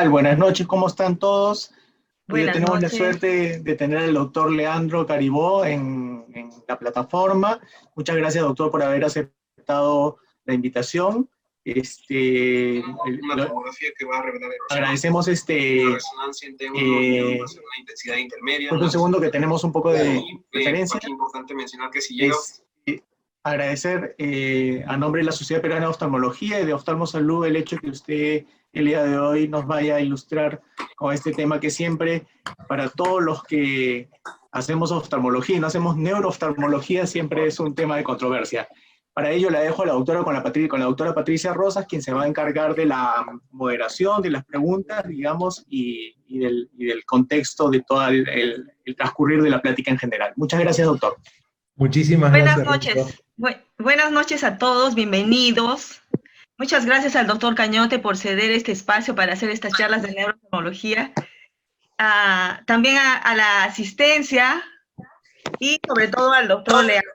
Buenas noches, ¿cómo están todos? Hoy día Buenas tenemos la noches. suerte de tener al doctor Leandro Caribó en la plataforma. Muchas gracias, doctor, por haber aceptado la invitación. Una tomografía que va a revelar erosión. Agradecemos una resonancia en T1 va a ser una intensidad intermedia. Un segundo que tenemos un poco de referencia. Aquí es importante mencionar que si llega... agradecer a nombre de la Sociedad Peruana de Oftalmología y de Oftalmosalud el hecho que usted el día de hoy nos vaya a ilustrar con este tema que siempre, para todos los que hacemos oftalmología y no hacemos neurooftalmología, siempre es un tema de controversia. Para ello la dejo a la doctora con la doctora Patricia Rosas, quien se va a encargar de la moderación, de las preguntas, digamos, y del contexto de todo el transcurrir de la plática en general. Muchas gracias, doctor. Muchísimas Buenas gracias, noches. Rico. Buenas noches a todos, bienvenidos. Muchas gracias al doctor Cañote por ceder este espacio para hacer estas charlas de neurotecnología. También a la asistencia y sobre todo al doctor Leandro.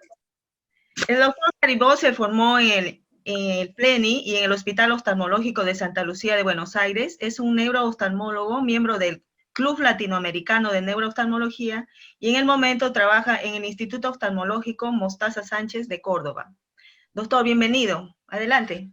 El doctor Caribó se formó en el PLENI y en el Hospital Oftalmológico de Santa Lucía de Buenos Aires. Es un neurooftalmólogo, miembro del Club Latinoamericano de Neurooftalmología, y en el momento trabaja en el Instituto Oftalmológico Mostaza Sánchez de Córdoba. Doctor, bienvenido. Adelante.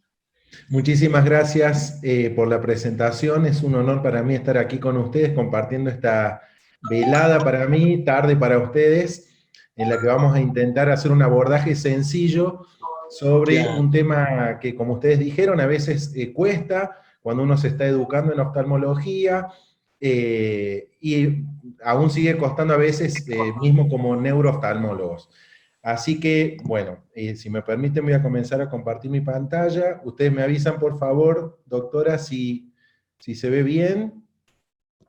Muchísimas gracias por la presentación. Es un honor para mí estar aquí con ustedes compartiendo esta velada para mí, tarde para ustedes, en la que vamos a intentar hacer un abordaje sencillo sobre un tema que, como ustedes dijeron, a veces cuesta cuando uno se está educando en oftalmología, y aún sigue costando a veces mismo como neurooftalmólogos. Así que, bueno, si me permiten voy a comenzar a compartir mi pantalla. Ustedes me avisan, por favor, doctora, si se ve bien. Sí,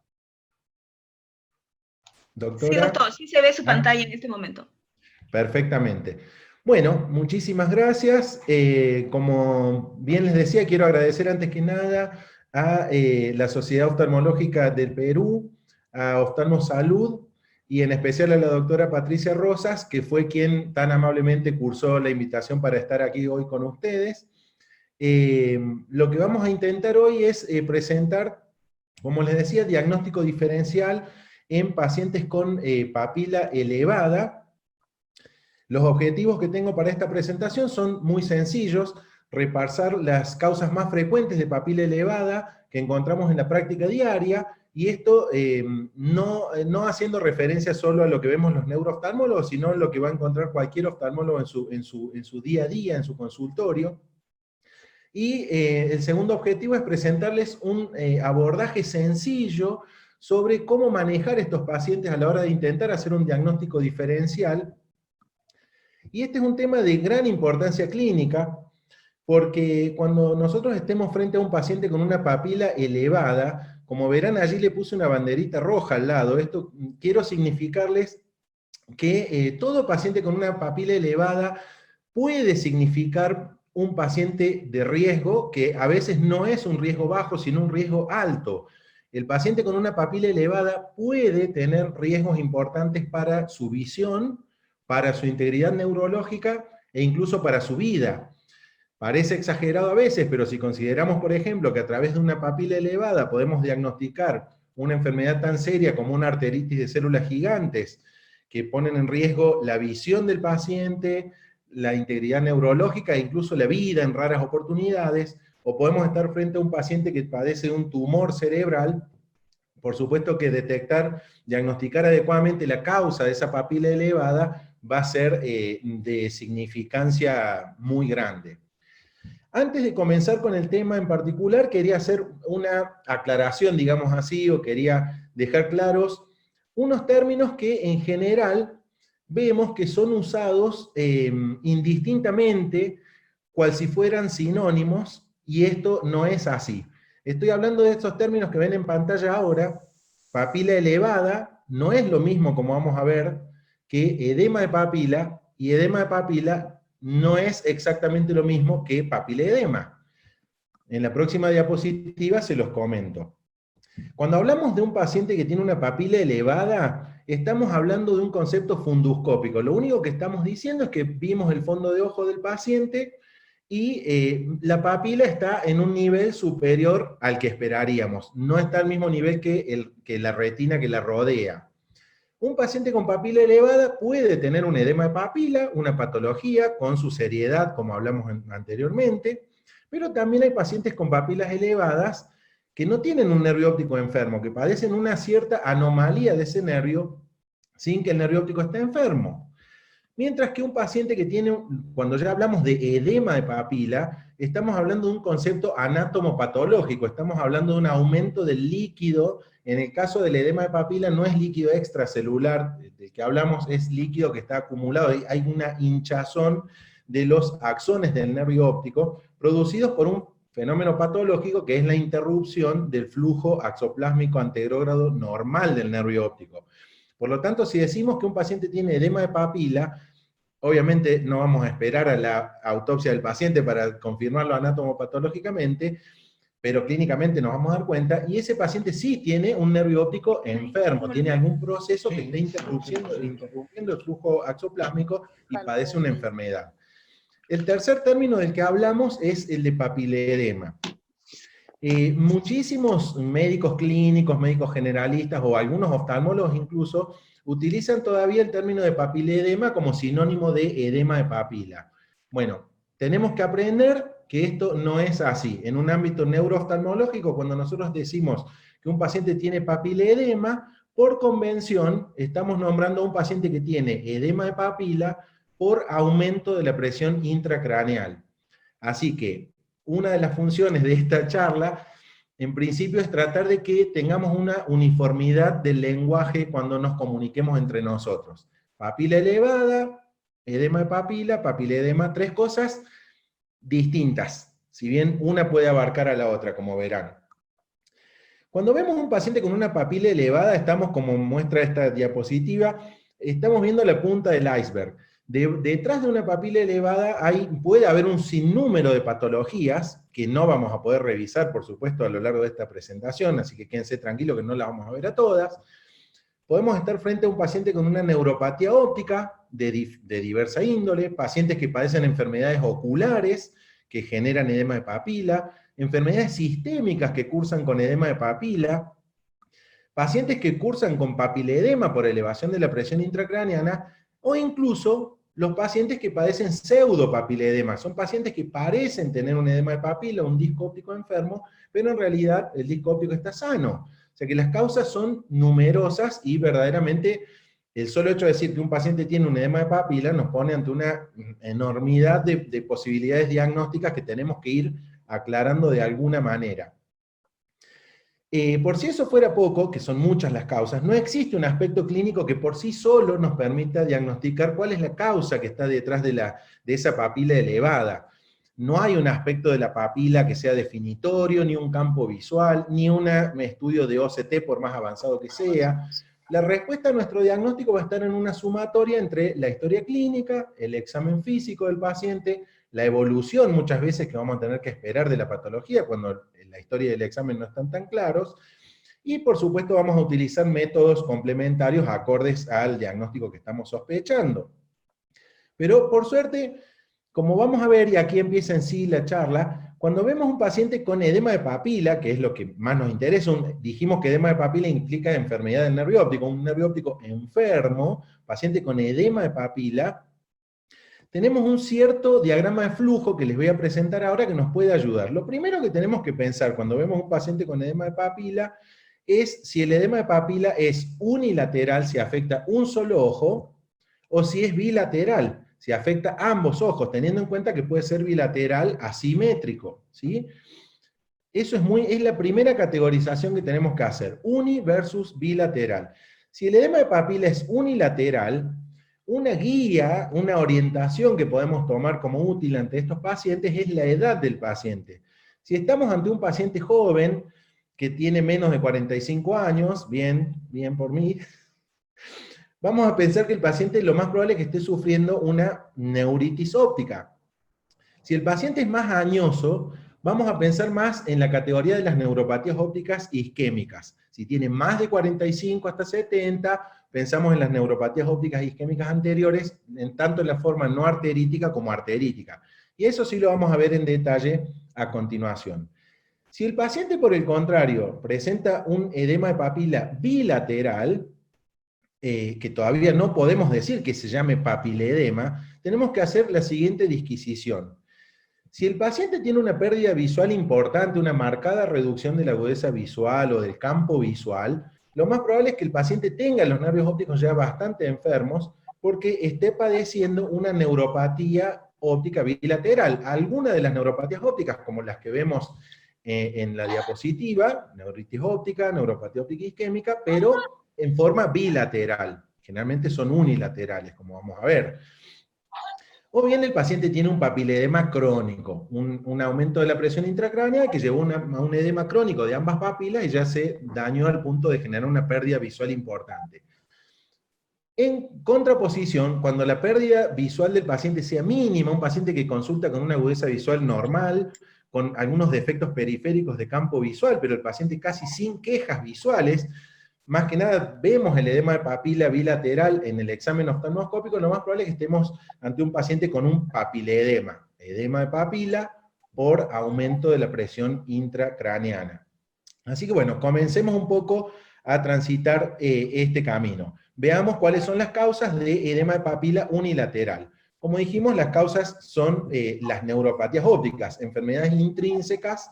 Doctora. doctor, sí se ve su pantalla en este momento. Perfectamente. Bueno, muchísimas gracias. Como bien les decía, quiero agradecer antes que nada a la Sociedad Oftalmológica del Perú, a Oftalmosalud, y en especial a la doctora Patricia Rosas, que fue quien tan amablemente cursó la invitación para estar aquí hoy con ustedes. Lo que vamos a intentar hoy es presentar, como les decía, diagnóstico diferencial en pacientes con papila elevada. Los objetivos que tengo para esta presentación son muy sencillos: repasar las causas más frecuentes de papila elevada que encontramos en la práctica diaria, y esto no haciendo referencia solo a lo que vemos los neurooftalmólogos, sino en lo que va a encontrar cualquier oftalmólogo en su día a día, en su consultorio. Y el segundo objetivo es presentarles un abordaje sencillo sobre cómo manejar estos pacientes a la hora de intentar hacer un diagnóstico diferencial. Y este es un tema de gran importancia clínica, porque cuando nosotros estemos frente a un paciente con una papila elevada, como verán allí le puse una banderita roja al lado, esto quiero significarles que todo paciente con una papila elevada puede significar un paciente de riesgo, que a veces no es un riesgo bajo, sino un riesgo alto. El paciente con una papila elevada puede tener riesgos importantes para su visión, para su integridad neurológica e incluso para su vida. Parece exagerado a veces, pero si consideramos, por ejemplo, que a través de una papila elevada podemos diagnosticar una enfermedad tan seria como una arteritis de células gigantes, que ponen en riesgo la visión del paciente, la integridad neurológica e incluso la vida en raras oportunidades, o podemos estar frente a un paciente que padece un tumor cerebral. Por supuesto que diagnosticar adecuadamente la causa de esa papila elevada va a ser de significancia muy grande. Antes de comenzar con el tema en particular, quería hacer una aclaración, digamos así, o quería dejar claros unos términos que en general vemos que son usados indistintamente, cual si fueran sinónimos, y esto no es así. Estoy hablando de estos términos que ven en pantalla ahora. Papila elevada no es lo mismo, como vamos a ver, que edema de papila, y edema de papila no es exactamente lo mismo que papiledema. En la próxima diapositiva se los comento. Cuando hablamos de un paciente que tiene una papila elevada, estamos hablando de un concepto funduscópico. Lo único que estamos diciendo es que vimos el fondo de ojo del paciente y la papila está en un nivel superior al que esperaríamos. No está al mismo nivel que la retina que la rodea. Un paciente con papila elevada puede tener un edema de papila, una patología con su seriedad, como hablamos anteriormente, pero también hay pacientes con papilas elevadas que no tienen un nervio óptico enfermo, que padecen una cierta anomalía de ese nervio sin que el nervio óptico esté enfermo. Mientras que un paciente que tiene, cuando ya hablamos de edema de papila, estamos hablando de un concepto anatomopatológico, estamos hablando de un aumento del líquido. En el caso del edema de papila no es líquido extracelular, del que hablamos es líquido que está acumulado, hay una hinchazón de los axones del nervio óptico, producidos por un fenómeno patológico que es la interrupción del flujo axoplásmico anterógrado normal del nervio óptico. Por lo tanto, si decimos que un paciente tiene edema de papila, obviamente no vamos a esperar a la autopsia del paciente para confirmarlo anatomopatológicamente, pero clínicamente nos vamos a dar cuenta, y ese paciente sí tiene un nervio óptico enfermo, tiene algún proceso que está interrumpiendo el flujo axoplásmico y padece una enfermedad. El tercer término del que hablamos es el de papiledema. Muchísimos médicos clínicos, médicos generalistas o algunos oftalmólogos incluso utilizan todavía el término de papiledema como sinónimo de edema de papila. Bueno, tenemos que aprender que esto no es así. En un ámbito neurooftalmológico, cuando nosotros decimos que un paciente tiene papiledema, por convención estamos nombrando a un paciente que tiene edema de papila por aumento de la presión intracraneal. Así que una de las funciones de esta charla, en principio, es tratar de que tengamos una uniformidad del lenguaje cuando nos comuniquemos entre nosotros. Papila elevada, edema de papila, papiledema, tres cosas distintas, si bien una puede abarcar a la otra, como verán. Cuando vemos un paciente con una papila elevada, estamos, como muestra esta diapositiva, estamos viendo la punta del iceberg. Detrás de una papila elevada puede haber un sinnúmero de patologías que no vamos a poder revisar, por supuesto, a lo largo de esta presentación, así que quédense tranquilos que no las vamos a ver a todas. Podemos estar frente a un paciente con una neuropatía óptica de diversa índole, pacientes que padecen enfermedades oculares que generan edema de papila, enfermedades sistémicas que cursan con edema de papila, pacientes que cursan con papiledema por elevación de la presión intracraneana, o incluso los pacientes que padecen pseudopapiledema. Son pacientes que parecen tener un edema de papila, un disco óptico enfermo, pero en realidad el disco óptico está sano. O sea que las causas son numerosas y verdaderamente el solo hecho de decir que un paciente tiene un edema de papila nos pone ante una enormidad de posibilidades diagnósticas que tenemos que ir aclarando de alguna manera. Por si eso fuera poco, que son muchas las causas, no existe un aspecto clínico que por sí solo nos permita diagnosticar cuál es la causa que está detrás de esa papila elevada. No hay un aspecto de la papila que sea definitorio, ni un campo visual, ni un estudio de OCT por más avanzado que sea. La respuesta a nuestro diagnóstico va a estar en una sumatoria entre la historia clínica, el examen físico del paciente, la evolución muchas veces que vamos a tener que esperar de la patología cuando la historia y el examen no están tan claros, y por supuesto vamos a utilizar métodos complementarios acordes al diagnóstico que estamos sospechando. Pero por suerte, como vamos a ver, y aquí empieza en sí la charla, cuando vemos un paciente con edema de papila, que es lo que más nos interesa, dijimos que edema de papila implica enfermedad del nervio óptico, un nervio óptico enfermo, paciente con edema de papila, tenemos un cierto diagrama de flujo que les voy a presentar ahora que nos puede ayudar. Lo primero que tenemos que pensar cuando vemos un paciente con edema de papila es si el edema de papila es unilateral, si afecta un solo ojo, o si es bilateral, si afecta ambos ojos, teniendo en cuenta que puede ser bilateral asimétrico, ¿sí? Eso es la primera categorización que tenemos que hacer, uni versus bilateral. Si el edema de papila es unilateral, una guía, una orientación que podemos tomar como útil ante estos pacientes es la edad del paciente. Si estamos ante un paciente joven que tiene menos de 45 años, bien por mí, vamos a pensar que el paciente lo más probable es que esté sufriendo una neuritis óptica. Si el paciente es más añoso, vamos a pensar más en la categoría de las neuropatías ópticas isquémicas. Si tiene más de 45 hasta 70, pensamos en las neuropatías ópticas isquémicas anteriores, tanto en la forma no arterítica como arterítica. Y eso sí lo vamos a ver en detalle a continuación. Si el paciente, por el contrario, presenta un edema de papila bilateral, que todavía no podemos decir que se llame papiledema, tenemos que hacer la siguiente disquisición. Si el paciente tiene una pérdida visual importante, una marcada reducción de la agudeza visual o del campo visual, lo más probable es que el paciente tenga los nervios ópticos ya bastante enfermos porque esté padeciendo una neuropatía óptica bilateral. Algunas de las neuropatías ópticas, como las que vemos en la diapositiva, neuritis óptica, neuropatía óptica isquémica, pero en forma bilateral. Generalmente son unilaterales, como vamos a ver. O bien el paciente tiene un papiledema crónico, un aumento de la presión intracránea que llevó a un edema crónico de ambas papilas y ya se dañó al punto de generar una pérdida visual importante. En contraposición, cuando la pérdida visual del paciente sea mínima, un paciente que consulta con una agudeza visual normal, con algunos defectos periféricos de campo visual, pero el paciente casi sin quejas visuales, más que nada vemos el edema de papila bilateral en el examen oftalmoscópico, lo más probable es que estemos ante un paciente con un papiledema, edema de papila por aumento de la presión intracraneana. Así que bueno, comencemos un poco a transitar este camino. Veamos cuáles son las causas de edema de papila unilateral. Como dijimos, las causas son las neuropatías ópticas, enfermedades intrínsecas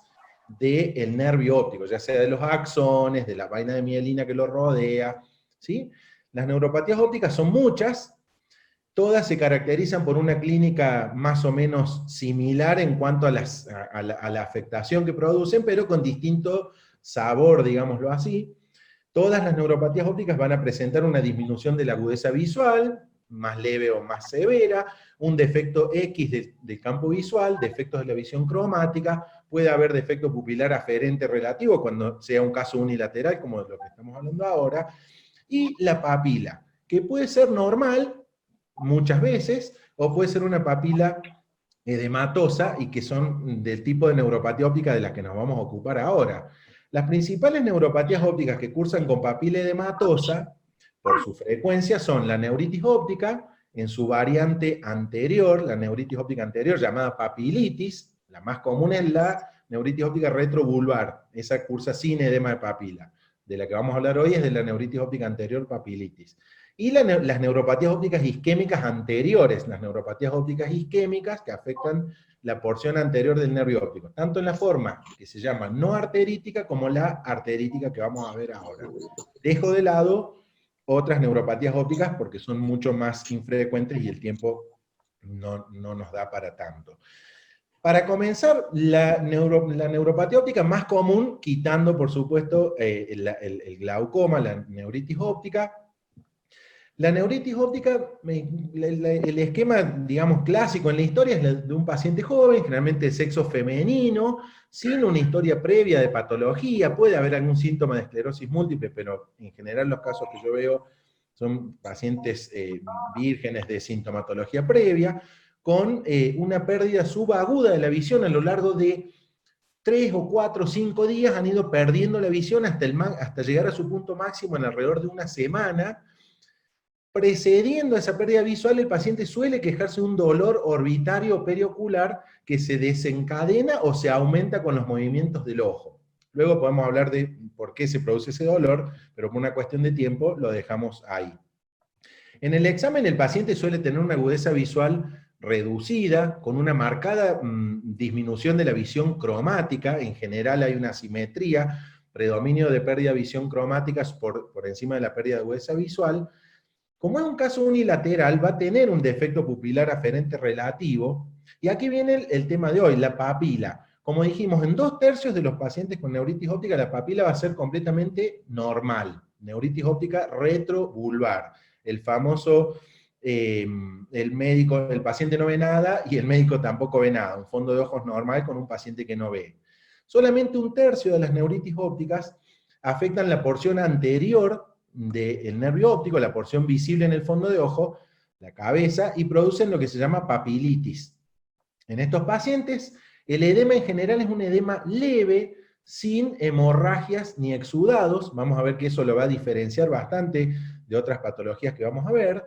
del nervio óptico, ya sea de los axones, de la vaina de mielina que lo rodea, ¿sí? Las neuropatías ópticas son muchas, todas se caracterizan por una clínica más o menos similar en cuanto a la afectación que producen, pero con distinto sabor, digámoslo así. Todas las neuropatías ópticas van a presentar una disminución de la agudeza visual, más leve o más severa, un defecto X del campo visual, defectos de la visión cromática, puede haber defecto pupilar aferente relativo cuando sea un caso unilateral, como de lo que estamos hablando ahora, y la papila, que puede ser normal muchas veces, o puede ser una papila edematosa, y que son del tipo de neuropatía óptica de la que nos vamos a ocupar ahora. Las principales neuropatías ópticas que cursan con papila edematosa, por su frecuencia, son la neuritis óptica, en su variante anterior, la neuritis óptica anterior llamada papilitis, la más común es la neuritis óptica retrovulvar, esa cursa sin edema de papila. De la que vamos a hablar hoy es de la neuritis óptica anterior papilitis. Y las neuropatías ópticas isquémicas anteriores, las neuropatías ópticas isquémicas que afectan la porción anterior del nervio óptico, tanto en la forma que se llama no arterítica como la arterítica que vamos a ver ahora. Dejo de lado otras neuropatías ópticas porque son mucho más infrecuentes y el tiempo no nos da para tanto. Para comenzar, la neuropatía óptica más común, quitando por supuesto el glaucoma, la neuritis óptica. La neuritis óptica, el esquema, digamos, clásico en la historia es el de un paciente joven, generalmente de sexo femenino, sin una historia previa de patología, puede haber algún síntoma de esclerosis múltiple, pero en general los casos que yo veo son pacientes vírgenes de sintomatología previa, con una pérdida subaguda de la visión a lo largo de 3 o 4 o 5 días, han ido perdiendo la visión hasta llegar a su punto máximo en alrededor de una semana. Precediendo a esa pérdida visual, el paciente suele quejarse de un dolor orbitario periocular que se desencadena o se aumenta con los movimientos del ojo. Luego podemos hablar de por qué se produce ese dolor, pero por una cuestión de tiempo lo dejamos ahí. En el examen el paciente suele tener una agudeza visual reducida, con una marcada disminución de la visión cromática. En general hay una asimetría, predominio de pérdida de visión cromática por encima de la pérdida de agudeza visual. Como es un caso unilateral, va a tener un defecto pupilar aferente relativo, y aquí viene el tema de hoy, la papila. Como dijimos, en 2/3 de los pacientes con neuritis óptica, la papila va a ser completamente normal. Neuritis óptica retrovulvar. El famoso, el paciente no ve nada, y el médico tampoco ve nada. Un fondo de ojos normal con un paciente que no ve. Solamente 1/3 de las neuritis ópticas afectan la porción anterior del nervio óptico, la porción visible en el fondo de ojo, la cabeza, y producen lo que se llama papilitis. En estos pacientes, el edema en general es un edema leve, sin hemorragias ni exudados. Vamos a ver que eso lo va a diferenciar bastante de otras patologías que vamos a ver.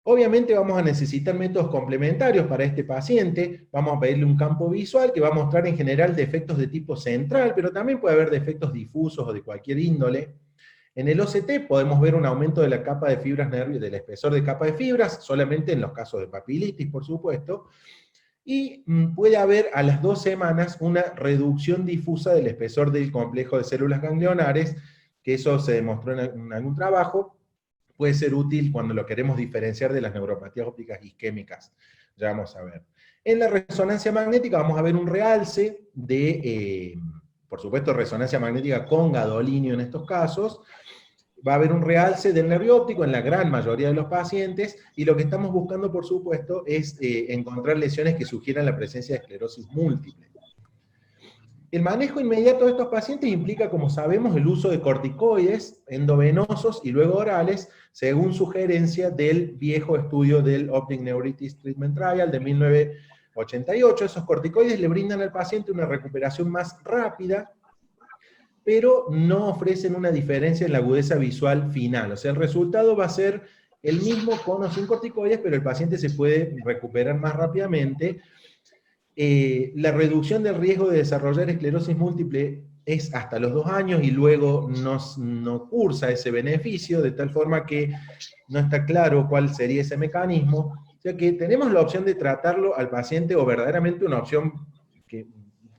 Obviamente vamos a necesitar métodos complementarios para este paciente, vamos a pedirle un campo visual que va a mostrar en general defectos de tipo central, pero también puede haber defectos difusos o de cualquier índole. En el OCT podemos ver un aumento de la capa de fibras nerviosas, del espesor de capa de fibras, solamente en los casos de papilitis, por supuesto, y puede haber a las 2 semanas una reducción difusa del espesor del complejo de células ganglionares, que eso se demostró en algún trabajo, puede ser útil cuando lo queremos diferenciar de las neuropatías ópticas isquémicas. Ya vamos a ver. En la resonancia magnética vamos a ver un realce de, por supuesto, resonancia magnética con gadolinio en estos casos. Va a haber un realce del nervio óptico en la gran mayoría de los pacientes, y lo que estamos buscando, por supuesto, es encontrar lesiones que sugieran la presencia de esclerosis múltiple. El manejo inmediato de estos pacientes implica, como sabemos, el uso de corticoides endovenosos y luego orales, según sugerencia del viejo estudio del Optic Neuritis Treatment Trial de 1988. Esos corticoides le brindan al paciente una recuperación más rápida, pero no ofrecen una diferencia en la agudeza visual final. O sea, el resultado va a ser el mismo con o sin corticoides, pero el paciente se puede recuperar más rápidamente. La reducción del riesgo de desarrollar esclerosis múltiple es hasta los 2 años y luego no cursa ese beneficio, de tal forma que no está claro cuál sería ese mecanismo. O sea que tenemos la opción de tratarlo al paciente, o verdaderamente una opción que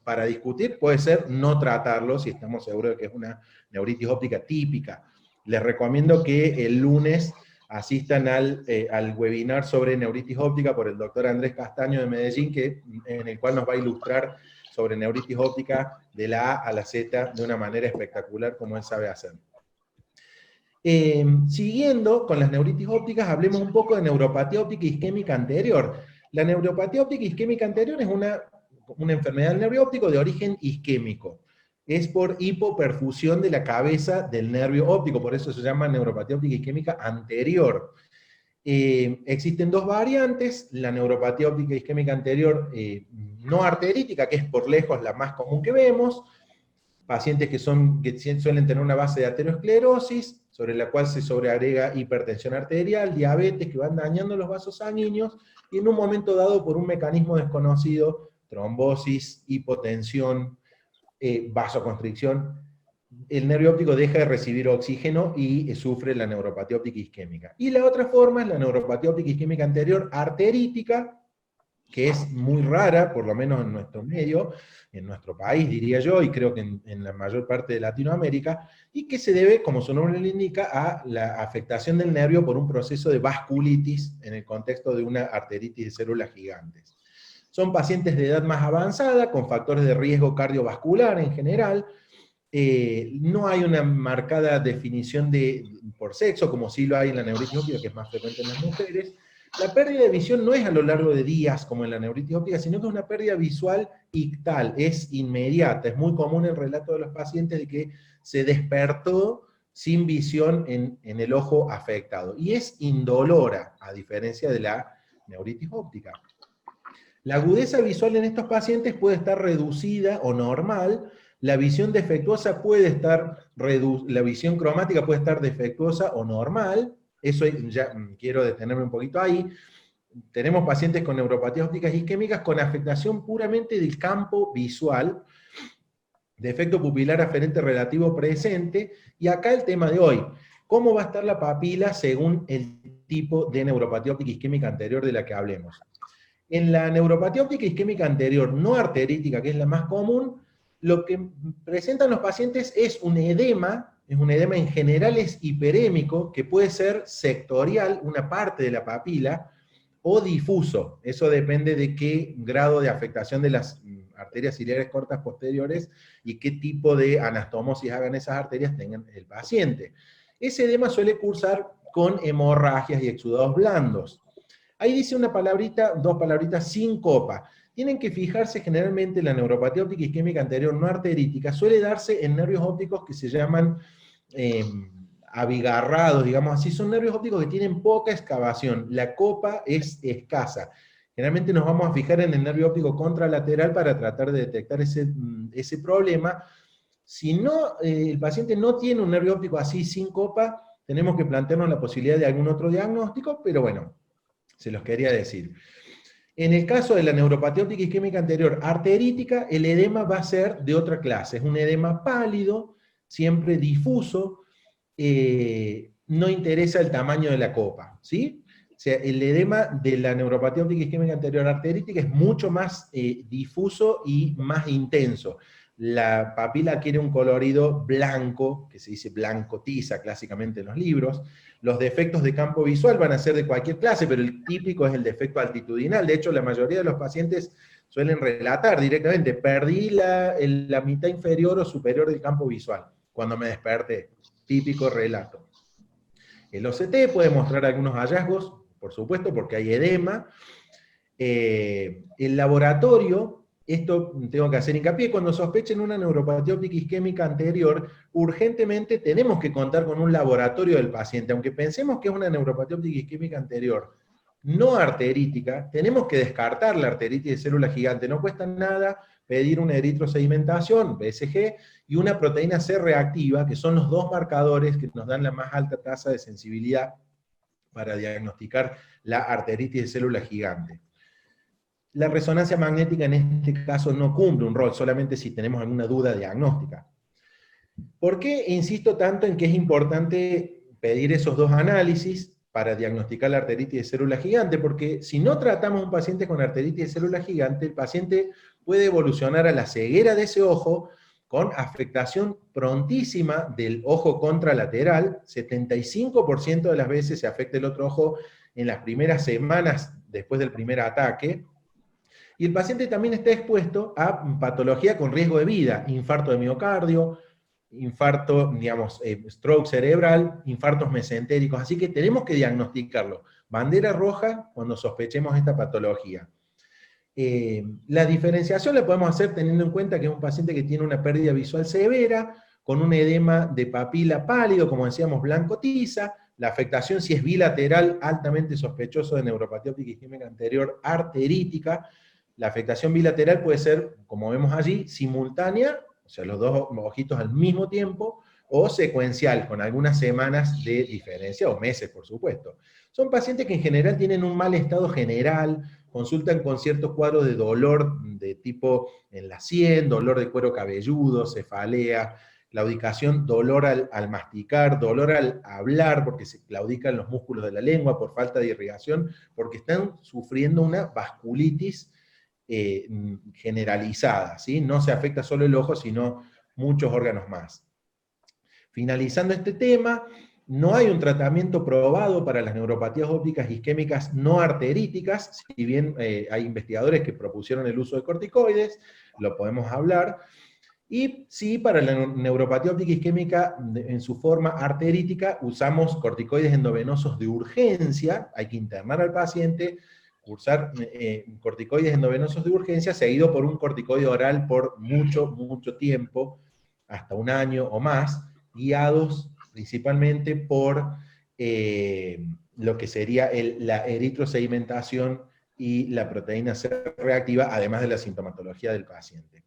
para discutir puede ser no tratarlo si estamos seguros de que es una neuritis óptica típica. Les recomiendo que el lunes asistan al webinar sobre neuritis óptica por el doctor Andrés Castaño de Medellín, en el cual nos va a ilustrar sobre neuritis óptica de la A a la Z de una manera espectacular, como él sabe hacer. Siguiendo con las neuritis ópticas, hablemos un poco de neuropatía óptica isquémica anterior. La neuropatía óptica isquémica anterior es una enfermedad del nervio óptico de origen isquémico. Es por hipoperfusión de la cabeza del nervio óptico, por eso se llama neuropatía óptica isquémica anterior. Existen 2 variantes, la neuropatía óptica isquémica anterior no arterítica, que es por lejos la más común que vemos, pacientes que suelen tener una base de aterosclerosis, sobre la cual se sobreagrega hipertensión arterial, diabetes, que van dañando los vasos sanguíneos, y en un momento dado, por un mecanismo desconocido, trombosis, hipotensión, vasoconstricción, el nervio óptico deja de recibir oxígeno y sufre la neuropatía óptica isquémica. Y la otra forma es la neuropatía óptica isquémica anterior arterítica, que es muy rara, por lo menos en nuestro medio, en nuestro país diría yo, y creo que en la mayor parte de Latinoamérica, y que se debe, como su nombre le indica, a la afectación del nervio por un proceso de vasculitis en el contexto de una arteritis de células gigantes. Son pacientes de edad más avanzada, con factores de riesgo cardiovascular en general. No hay una marcada definición por sexo, como sí lo hay en la neuritis óptica, que es más frecuente en las mujeres. La pérdida de visión no es a lo largo de días, como en la neuritis óptica, sino que es una pérdida visual ictal, es inmediata. Es muy común el relato de los pacientes de que se despertó sin visión en el ojo afectado. Y es indolora, a diferencia de la neuritis óptica. La agudeza visual en estos pacientes puede estar reducida o normal. La visión defectuosa puede estar, la visión cromática puede estar defectuosa o normal. Eso ya quiero detenerme un poquito ahí. Tenemos pacientes con neuropatías ópticas isquémicas con afectación puramente del campo visual, defecto pupilar aferente relativo presente, y acá el tema de hoy, ¿cómo va a estar la papila según el tipo de neuropatía óptica isquémica anterior de la que hablemos? En la neuropatía óptica isquémica anterior no arterítica, que es la más común, lo que presentan los pacientes es un edema en general es hiperémico, que puede ser sectorial, una parte de la papila, o difuso. Eso depende de qué grado de afectación de las arterias ciliares cortas posteriores y qué tipo de anastomosis hagan esas arterias tengan el paciente. Ese edema suele cursar con hemorragias y exudados blandos. Ahí dice una palabrita, 2 palabritas, síncopa. Tienen que fijarse generalmente en la neuropatía óptica isquémica anterior no arterítica, suele darse en nervios ópticos que se llaman abigarrados, digamos así, son nervios ópticos que tienen poca excavación, la copa es escasa. Generalmente nos vamos a fijar en el nervio óptico contralateral para tratar de detectar ese problema. Si no, el paciente no tiene un nervio óptico así sin copa, tenemos que plantearnos la posibilidad de algún otro diagnóstico, pero bueno, Se los quería decir. En el caso de la neuropatía óptica isquémica anterior arterítica, el edema va a ser de otra clase. Es un edema pálido, siempre difuso, no interesa el tamaño de la copa, ¿sí? O sea, el edema de la neuropatía óptica isquémica anterior arterítica es mucho más difuso y más intenso. La papila adquiere un colorido blanco, que se dice blanco tiza clásicamente en los libros. Los defectos de campo visual van a ser de cualquier clase, pero el típico es el defecto altitudinal. De hecho, la mayoría de los pacientes suelen relatar directamente, perdí la mitad inferior o superior del campo visual cuando me desperté. Típico relato. El OCT puede mostrar algunos hallazgos, por supuesto, porque hay edema. El laboratorio, esto tengo que hacer hincapié, cuando sospechen una neuropatía óptica isquémica anterior, urgentemente tenemos que contar con un laboratorio del paciente. Aunque pensemos que es una neuropatía óptica isquémica anterior no arterítica, tenemos que descartar la arteritis de célula gigante. No cuesta nada pedir una eritrosedimentación, BSG, y una proteína C reactiva, que son los dos marcadores que nos dan la más alta tasa de sensibilidad para diagnosticar la arteritis de célula gigante. La resonancia magnética en este caso no cumple un rol, solamente si tenemos alguna duda diagnóstica. ¿Por qué insisto tanto en que es importante pedir esos dos análisis para diagnosticar la arteritis de célula gigante? Porque si no tratamos a un paciente con arteritis de célula gigante, el paciente puede evolucionar a la ceguera de ese ojo con afectación prontísima del ojo contralateral. 75% de las veces se afecta el otro ojo en las primeras semanas después del primer ataque. Y el paciente también está expuesto a patología con riesgo de vida, infarto de miocardio, infarto, digamos, stroke cerebral, infartos mesentéricos, así que tenemos que diagnosticarlo. Bandera roja cuando sospechemos esta patología. La diferenciación la podemos hacer teniendo en cuenta que es un paciente que tiene una pérdida visual severa, con un edema de papila pálido, como decíamos, blanco tiza. La afectación, si es bilateral, altamente sospechoso de neuropatía óptica isquémica anterior arterítica. La afectación bilateral puede ser, como vemos allí, simultánea, o sea, los dos ojitos al mismo tiempo, o secuencial, con algunas semanas de diferencia, o meses, por supuesto. Son pacientes que en general tienen un mal estado general, consultan con ciertos cuadros de dolor de tipo en la sien, dolor de cuero cabelludo, cefalea, claudicación, dolor al masticar, dolor al hablar, porque se claudican los músculos de la lengua por falta de irrigación, porque están sufriendo una vasculitis generalizada, ¿sí? No se afecta solo el ojo, sino muchos órganos más. Finalizando este tema, no hay un tratamiento probado para las neuropatías ópticas isquémicas no arteríticas, si bien hay investigadores que propusieron el uso de corticoides, lo podemos hablar, y sí, para la neuropatía óptica isquémica en su forma arterítica, usamos corticoides endovenosos de urgencia, hay que internar al paciente, cursar corticoides endovenosos de urgencia, seguido por un corticoide oral por mucho tiempo, hasta un año o más, guiados principalmente por lo que sería la eritrosedimentación y la proteína C reactiva, además de la sintomatología del paciente.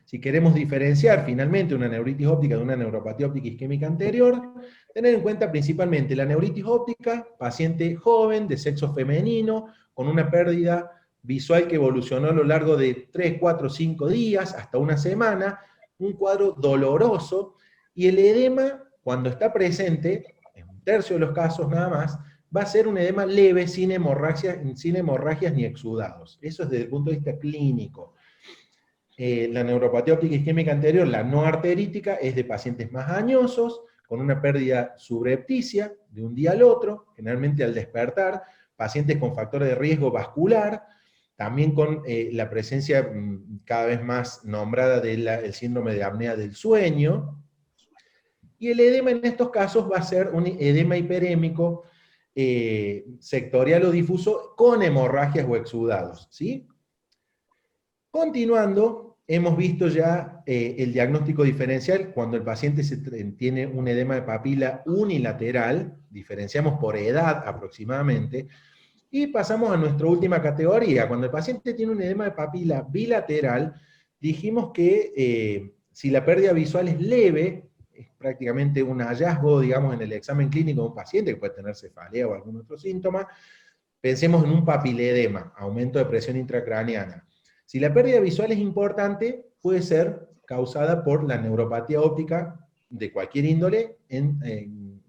Si queremos diferenciar finalmente una neuritis óptica de una neuropatía óptica isquémica anterior, tener en cuenta principalmente la neuritis óptica, paciente joven, de sexo femenino, con una pérdida visual que evolucionó a lo largo de 3, 4, 5 días, hasta una semana, un cuadro doloroso, y el edema, cuando está presente, en un tercio de los casos nada más, va a ser un edema leve, sin hemorragias ni exudados. Eso es desde el punto de vista clínico. La neuropatía óptica isquémica anterior, la no arterítica, es de pacientes más añosos, con una pérdida subrepticia de un día al otro, generalmente al despertar, pacientes con factores de riesgo vascular, también con la presencia cada vez más nombrada del síndrome de apnea del sueño, y el edema en estos casos va a ser un edema hiperémico, sectorial o difuso, con hemorragias o exudados, ¿sí? Continuando, hemos visto ya el diagnóstico diferencial cuando el paciente tiene un edema de papila unilateral, diferenciamos por edad aproximadamente, y pasamos a nuestra última categoría. Cuando el paciente tiene un edema de papila bilateral, dijimos que si la pérdida visual es leve, es prácticamente un hallazgo, digamos, en el examen clínico de un paciente, que puede tener cefalea o algún otro síntoma, pensemos en un papiledema, aumento de presión intracraneana. Si la pérdida visual es importante, puede ser causada por la neuropatía óptica de cualquier índole,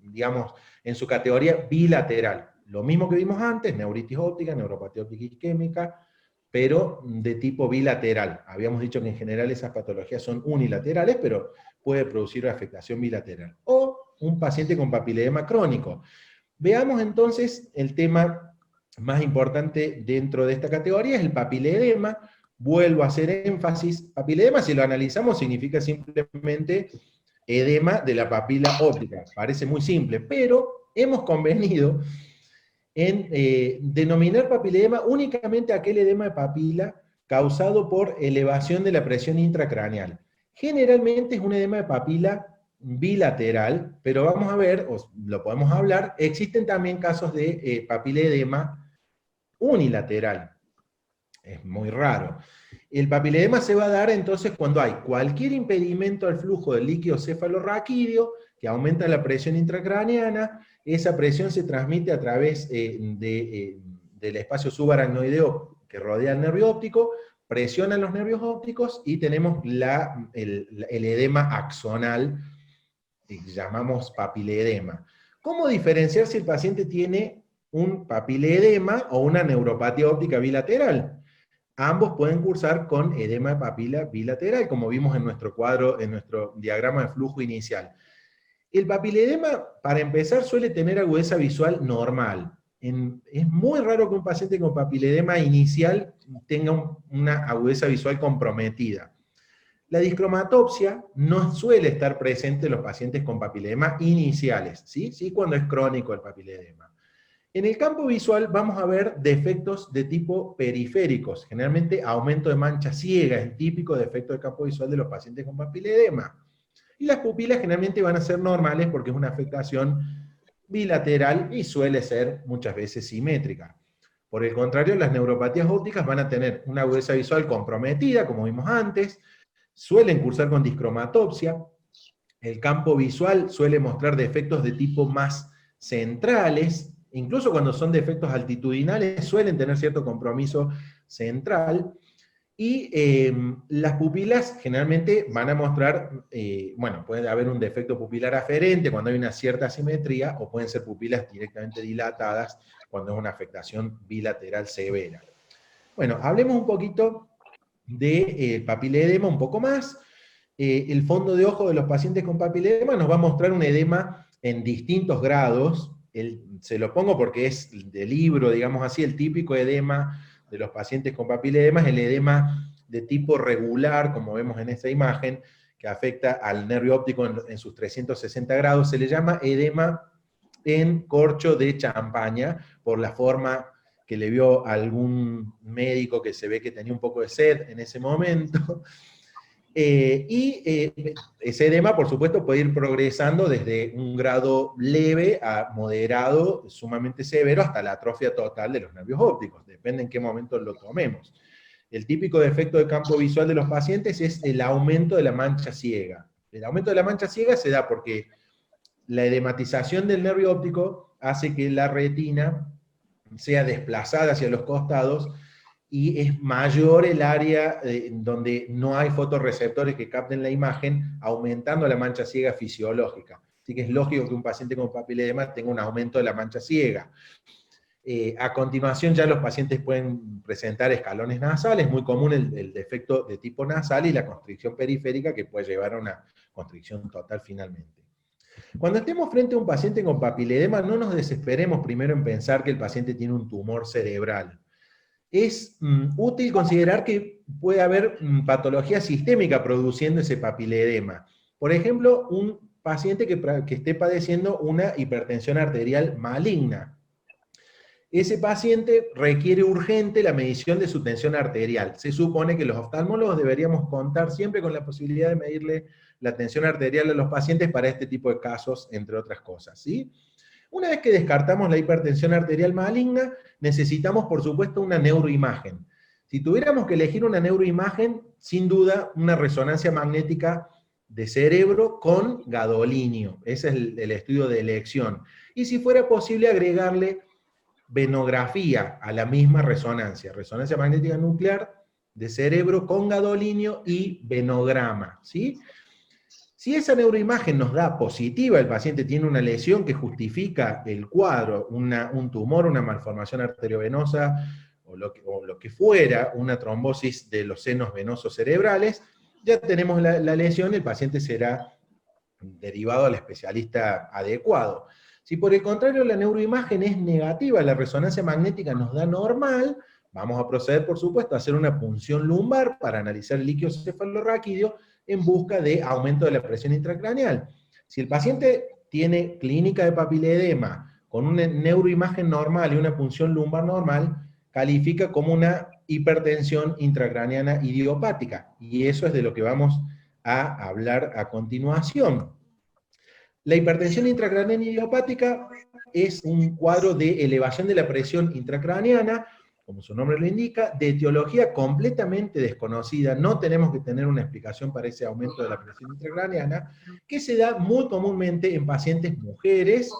digamos, en su categoría bilateral. Lo mismo que vimos antes, neuritis óptica, neuropatía óptica isquémica, pero de tipo bilateral. Habíamos dicho que en general esas patologías son unilaterales, pero puede producir una afectación bilateral. O un paciente con papiledema crónico. Veamos entonces el tema más importante dentro de esta categoría, es el papiledema. Vuelvo a hacer énfasis, papiledema, si lo analizamos, significa simplemente edema de la papila óptica. Parece muy simple, pero hemos convenido en denominar papiledema únicamente aquel edema de papila causado por elevación de la presión intracraneal. Generalmente es un edema de papila bilateral, pero vamos a ver, o lo podemos hablar, existen también casos de papiledema unilateral. Es muy raro. El papiledema se va a dar entonces cuando hay cualquier impedimento al flujo del líquido cefalorraquídeo que aumenta la presión intracraneana. Esa presión se transmite a través del espacio subaracnoideo que rodea el nervio óptico, presiona los nervios ópticos y tenemos el edema axonal, que llamamos papiledema. ¿Cómo diferenciar si el paciente tiene un papiledema o una neuropatía óptica bilateral? Ambos pueden cursar con edema de papila bilateral, como vimos en nuestro cuadro, en nuestro diagrama de flujo inicial. El papiledema, para empezar, suele tener agudeza visual normal. Es muy raro que un paciente con papiledema inicial tenga una agudeza visual comprometida. La discromatopsia no suele estar presente en los pacientes con papiledema iniciales, ¿sí? Sí, cuando es crónico el papiledema. En el campo visual vamos a ver defectos de tipo periféricos, generalmente aumento de mancha ciega, es el típico defecto de campo visual de los pacientes con papiledema. Y las pupilas generalmente van a ser normales porque es una afectación bilateral y suele ser muchas veces simétrica. Por el contrario, las neuropatías ópticas van a tener una agudeza visual comprometida, como vimos antes, suelen cursar con discromatopsia, el campo visual suele mostrar defectos de tipo más centrales, incluso cuando son defectos altitudinales suelen tener cierto compromiso central, y las pupilas generalmente van a mostrar, bueno, puede haber un defecto pupilar aferente cuando hay una cierta asimetría, o pueden ser pupilas directamente dilatadas cuando es una afectación bilateral severa. Bueno, hablemos un poquito de papiledema un poco más. El fondo de ojo de los pacientes con papiledema nos va a mostrar un edema en distintos grados. Se lo pongo porque es de libro, digamos así, el típico edema de los pacientes con papiledema es el edema de tipo regular, como vemos en esta imagen, que afecta al nervio óptico en sus 360 grados. Se le llama edema en corcho de champaña, por la forma que le vio algún médico que se ve que tenía un poco de sed en ese momento. Ese edema, por supuesto, puede ir progresando desde un grado leve a moderado, sumamente severo, hasta la atrofia total de los nervios ópticos, depende en qué momento lo tomemos. El típico defecto de campo visual de los pacientes es el aumento de la mancha ciega. El aumento de la mancha ciega se da porque la edematización del nervio óptico hace que la retina sea desplazada hacia los costados, y es mayor el área donde no hay fotorreceptores que capten la imagen, aumentando la mancha ciega fisiológica. Así que es lógico que un paciente con papiledema tenga un aumento de la mancha ciega. A continuación ya los pacientes pueden presentar escalones nasales, muy común el defecto de tipo nasal y la constricción periférica que puede llevar a una constricción total finalmente. Cuando estemos frente a un paciente con papiledema, no nos desesperemos primero en pensar que el paciente tiene un tumor cerebral. Es útil considerar que puede haber patología sistémica produciendo ese papiledema. Por ejemplo, un paciente que esté padeciendo una hipertensión arterial maligna. Ese paciente requiere urgente la medición de su tensión arterial. Se supone que los oftalmólogos deberíamos contar siempre con la posibilidad de medirle la tensión arterial a los pacientes para este tipo de casos, entre otras cosas, ¿sí? Una vez que descartamos la hipertensión arterial maligna, necesitamos, por supuesto, una neuroimagen. Si tuviéramos que elegir una neuroimagen, sin duda, una resonancia magnética de cerebro con gadolinio. Ese es el estudio de elección. Y si fuera posible agregarle venografía a la misma resonancia magnética nuclear de cerebro con gadolinio y venograma, ¿sí? Si esa neuroimagen nos da positiva, el paciente tiene una lesión que justifica el cuadro, un tumor, una malformación arteriovenosa, o lo que fuera, una trombosis de los senos venosos cerebrales, ya tenemos la lesión, el paciente será derivado al especialista adecuado. Si por el contrario la neuroimagen es negativa, la resonancia magnética nos da normal, vamos a proceder, por supuesto, a hacer una punción lumbar para analizar el líquido cefalorraquídeo en busca de aumento de la presión intracraneal. Si el paciente tiene clínica de papiledema con una neuroimagen normal y una punción lumbar normal, califica como una hipertensión intracraneana idiopática, y eso es de lo que vamos a hablar a continuación. La hipertensión intracraneana idiopática es un cuadro de elevación de la presión intracraneana, como su nombre lo indica, de etiología completamente desconocida, no tenemos que tener una explicación para ese aumento de la presión intracraneana, que se da muy comúnmente en pacientes mujeres,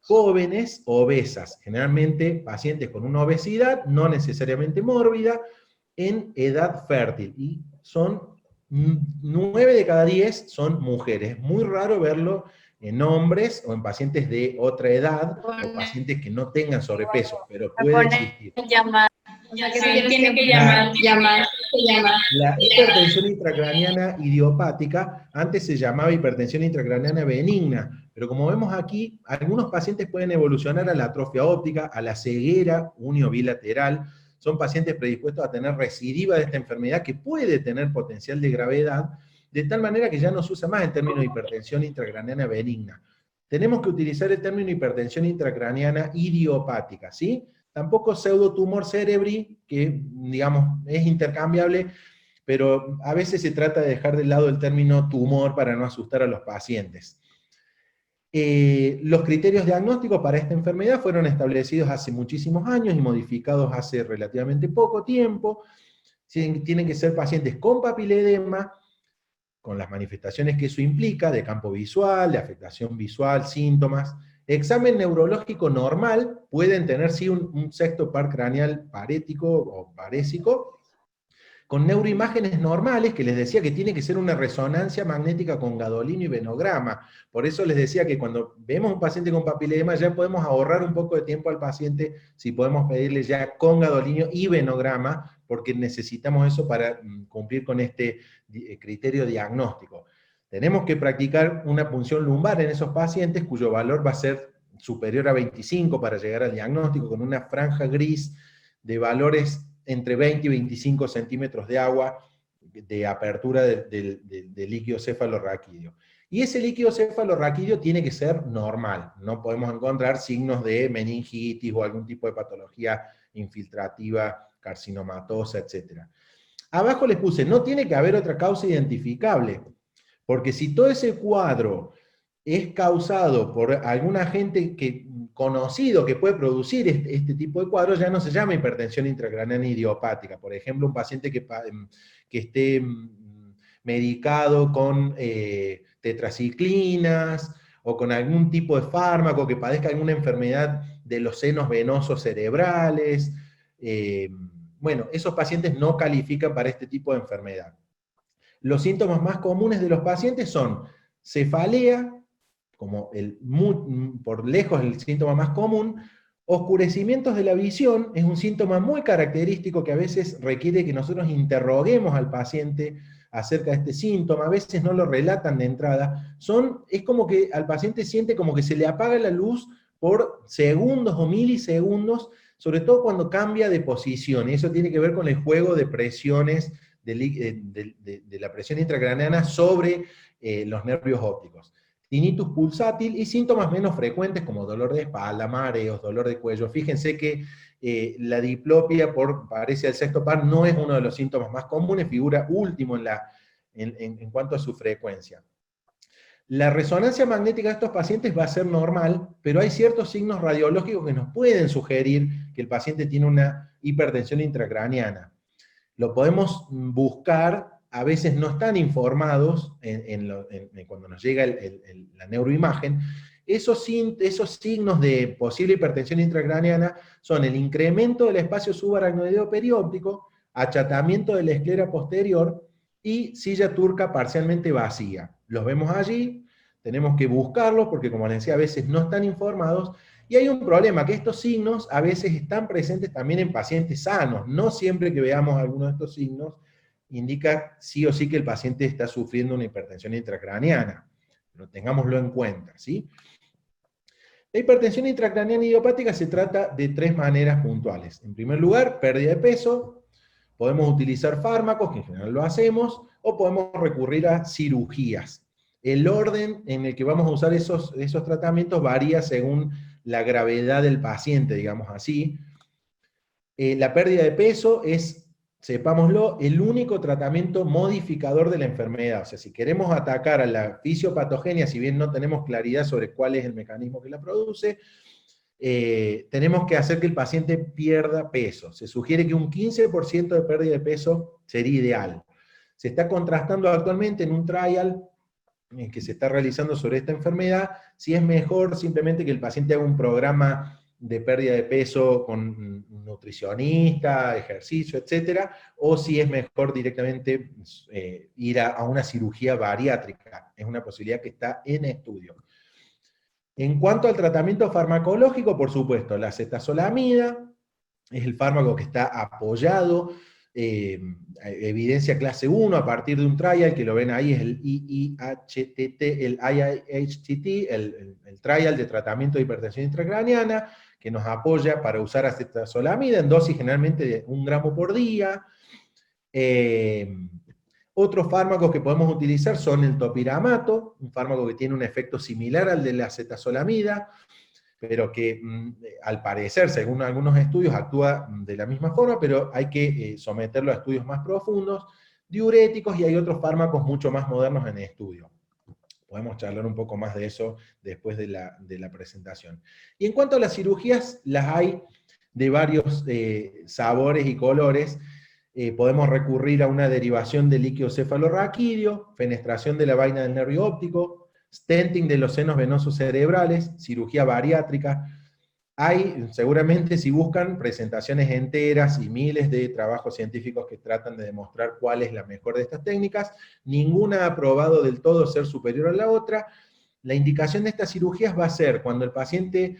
jóvenes, obesas, generalmente pacientes con una obesidad, no necesariamente mórbida, en edad fértil, y son 9 de cada 10 son mujeres. Es muy raro verlo en hombres o en pacientes de otra edad, o pacientes que no tengan sobrepeso, pero puede existir. Tiene que llamar. La hipertensión intracraneana idiopática, antes se llamaba hipertensión intracraneana benigna, pero como vemos aquí, algunos pacientes pueden evolucionar a la atrofia óptica, a la ceguera uniobilateral, son pacientes predispuestos a tener recidiva de esta enfermedad que puede tener potencial de gravedad, de tal manera que ya no se usa más el término hipertensión intracraneana benigna. Tenemos que utilizar el término hipertensión intracraneana idiopática, ¿sí? Tampoco pseudotumor cerebri, que digamos es intercambiable, pero a veces se trata de dejar de lado el término tumor para no asustar a los pacientes. Los criterios diagnósticos para esta enfermedad fueron establecidos hace muchísimos años y modificados hace relativamente poco tiempo. Tienen que ser pacientes con papiledema, con las manifestaciones que eso implica, de campo visual, de afectación visual, síntomas. Examen neurológico normal, pueden tener sí un sexto par craneal parético o parésico, con neuroimágenes normales, que les decía que tiene que ser una resonancia magnética con gadolinio y venograma. Por eso les decía que cuando vemos un paciente con papiledema ya podemos ahorrar un poco de tiempo al paciente si podemos pedirle ya con gadolinio y venograma, porque necesitamos eso para cumplir con este criterio diagnóstico. Tenemos que practicar una punción lumbar en esos pacientes cuyo valor va a ser superior a 25 para llegar al diagnóstico, con una franja gris de valores entre 20 y 25 centímetros de agua de apertura del líquido cefalorraquídeo. Y ese líquido cefalorraquídeo tiene que ser normal, no podemos encontrar signos de meningitis o algún tipo de patología infiltrativa, carcinomatosa, etc. Abajo les puse, no tiene que haber otra causa identificable, porque si todo ese cuadro es causado por algún agente conocido que puede producir este tipo de cuadros, ya no se llama hipertensión intracraneana idiopática. Por ejemplo, un paciente que esté medicado con tetraciclinas, o con algún tipo de fármaco, que padezca alguna enfermedad de los senos venosos cerebrales, bueno, esos pacientes no califican para este tipo de enfermedad. Los síntomas más comunes de los pacientes son cefalea, como por lejos el síntoma más común. Oscurecimientos de la visión es un síntoma muy característico que a veces requiere que nosotros interroguemos al paciente acerca de este síntoma, a veces no lo relatan de entrada. Es como que al paciente siente como que se le apaga la luz por segundos o milisegundos, sobre todo cuando cambia de posición, y eso tiene que ver con el juego de presiones de la presión intracraneana sobre los nervios ópticos. Tinnitus pulsátil y síntomas menos frecuentes como dolor de espalda, mareos, dolor de cuello. Fíjense que la diplopia parece al sexto par no es uno de los síntomas más comunes, figura último en cuanto a su frecuencia. La resonancia magnética de estos pacientes va a ser normal, pero hay ciertos signos radiológicos que nos pueden sugerir que el paciente tiene una hipertensión intracraneana. Lo podemos buscar, a veces no están informados cuando nos llega la neuroimagen, Esos signos de posible hipertensión intracraneana son el incremento del espacio subaracnoideo perióptico, achatamiento de la esclera posterior y silla turca parcialmente vacía. Los vemos allí, tenemos que buscarlos porque, como les decía, a veces no están informados, y hay un problema, que estos signos a veces están presentes también en pacientes sanos. No siempre que veamos alguno de estos signos indica sí o sí que el paciente está sufriendo una hipertensión intracraneana, pero tengámoslo en cuenta, ¿sí? La hipertensión intracraneana idiopática se trata de tres maneras puntuales. En primer lugar, pérdida de peso, podemos utilizar fármacos, que en general lo hacemos, o podemos recurrir a cirugías. El orden en el que vamos a usar esos tratamientos varía según la gravedad del paciente, digamos así. La pérdida de peso es, sepámoslo, el único tratamiento modificador de la enfermedad. O sea, si queremos atacar a la fisiopatogenia, si bien no tenemos claridad sobre cuál es el mecanismo que la produce, tenemos que hacer que el paciente pierda peso. Se sugiere que un 15% de pérdida de peso sería ideal. Se está contrastando actualmente en un trial que se está realizando sobre esta enfermedad, si es mejor simplemente que el paciente haga un programa de pérdida de peso con nutricionista, ejercicio, etcétera, o si es mejor directamente ir a una cirugía bariátrica. Es una posibilidad que está en estudio. En cuanto al tratamiento farmacológico, por supuesto, la acetazolamida es el fármaco que está apoyado, evidencia clase 1 a partir de un trial, que lo ven ahí, es el IIHTT, el trial de tratamiento de hipertensión intracraneana, que nos apoya para usar acetazolamida en dosis generalmente de 1 gramo por día. Otros fármacos que podemos utilizar son el topiramato, un fármaco que tiene un efecto similar al de la acetazolamida, pero que al parecer, según algunos estudios, actúa de la misma forma, pero hay que someterlo a estudios más profundos, diuréticos, y hay otros fármacos mucho más modernos en estudio. Podemos charlar un poco más de eso después de la presentación. Y en cuanto a las cirugías, las hay de varios sabores y colores. Podemos recurrir a una derivación del líquido cefalorraquídeo, fenestración de la vaina del nervio óptico, stenting de los senos venosos cerebrales, cirugía bariátrica. Hay, seguramente si buscan, presentaciones enteras y miles de trabajos científicos que tratan de demostrar cuál es la mejor de estas técnicas. Ninguna ha probado del todo ser superior a la otra. La indicación de estas cirugías va a ser cuando el paciente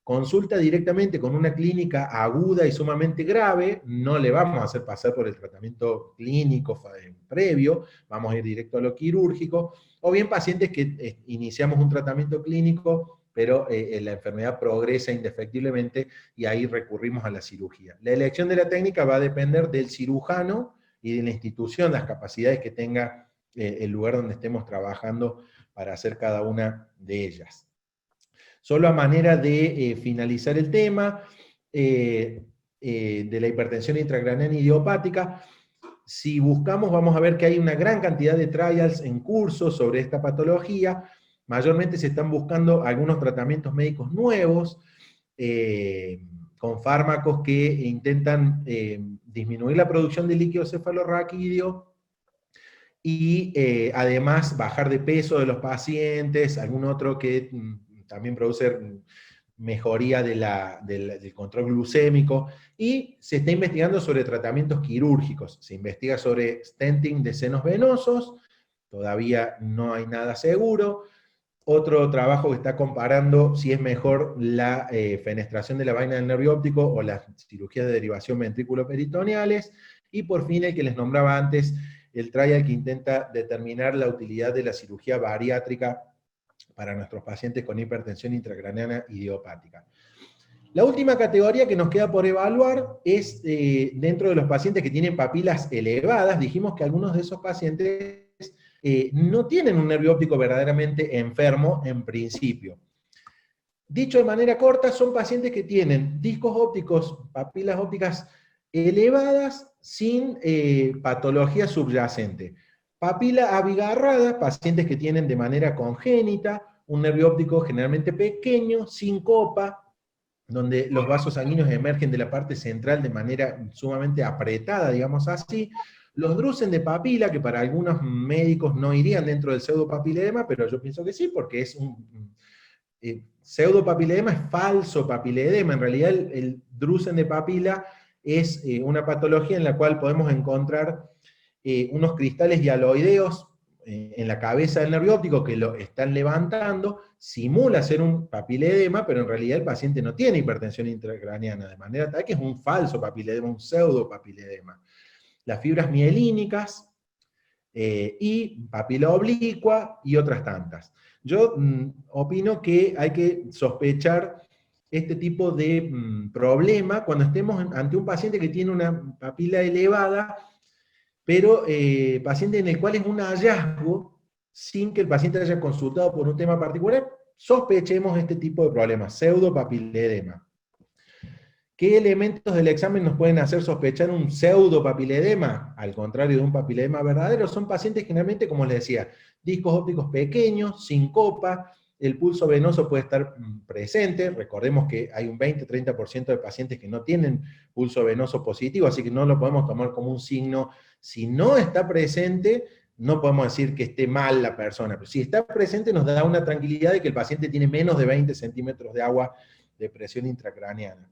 consulta directamente con una clínica aguda y sumamente grave, no le vamos a hacer pasar por el tratamiento clínico previo, vamos a ir directo a lo quirúrgico, o bien pacientes que iniciamos un tratamiento clínico, pero la enfermedad progresa indefectiblemente y ahí recurrimos a la cirugía. La elección de la técnica va a depender del cirujano y de la institución, las capacidades que tenga el lugar donde estemos trabajando para hacer cada una de ellas. Solo a manera de finalizar el tema de la hipertensión intracraneana idiopática, si buscamos vamos a ver que hay una gran cantidad de trials en curso sobre esta patología. Mayormente se están buscando algunos tratamientos médicos nuevos, con fármacos que intentan disminuir la producción de líquido cefalorraquídeo y además bajar de peso de los pacientes, algún otro que también produce mejoría del control glucémico, y se está investigando sobre tratamientos quirúrgicos, se investiga sobre stenting de senos venosos, todavía no hay nada seguro. Otro trabajo que está comparando si es mejor la fenestración de la vaina del nervio óptico o las cirugías de derivación ventrículo-peritoneales, y por fin el que les nombraba antes, el trial que intenta determinar la utilidad de la cirugía bariátrica para nuestros pacientes con hipertensión intracraneana idiopática. La última categoría que nos queda por evaluar es dentro de los pacientes que tienen papilas elevadas. Dijimos que algunos de esos pacientes no tienen un nervio óptico verdaderamente enfermo en principio. Dicho de manera corta, son pacientes que tienen discos ópticos, papilas ópticas elevadas sin patología subyacente. Papila abigarrada, pacientes que tienen de manera congénita un nervio óptico generalmente pequeño, sin copa, donde los vasos sanguíneos emergen de la parte central de manera sumamente apretada, digamos así. Los drusen de papila, que para algunos médicos no irían dentro del pseudopapiledema, pero yo pienso que sí, porque es pseudopapiledema es falso papiledema. En realidad el drusen de papila es una patología en la cual podemos encontrar unos cristales hialoideos en la cabeza del nervio óptico que lo están levantando, simula ser un papiledema, pero en realidad el paciente no tiene hipertensión intracraneana, de manera tal que es un falso papiledema, un pseudopapiledema. Las fibras mielínicas y papila oblicua y otras tantas. Yo opino que hay que sospechar este tipo de problema cuando estemos ante un paciente que tiene una papila elevada, pero paciente en el cual es un hallazgo, sin que el paciente haya consultado por un tema particular, sospechemos este tipo de problemas, pseudopapiledema. ¿Qué elementos del examen nos pueden hacer sospechar un pseudopapiledema? Al contrario de un papiledema verdadero, son pacientes generalmente, como les decía, discos ópticos pequeños, sincopa, el pulso venoso puede estar presente, recordemos que hay un 20-30% de pacientes que no tienen pulso venoso positivo, así que no lo podemos tomar como un signo. Si no está presente, no podemos decir que esté mal la persona, pero si está presente nos da una tranquilidad de que el paciente tiene menos de 20 centímetros de agua de presión intracraneana.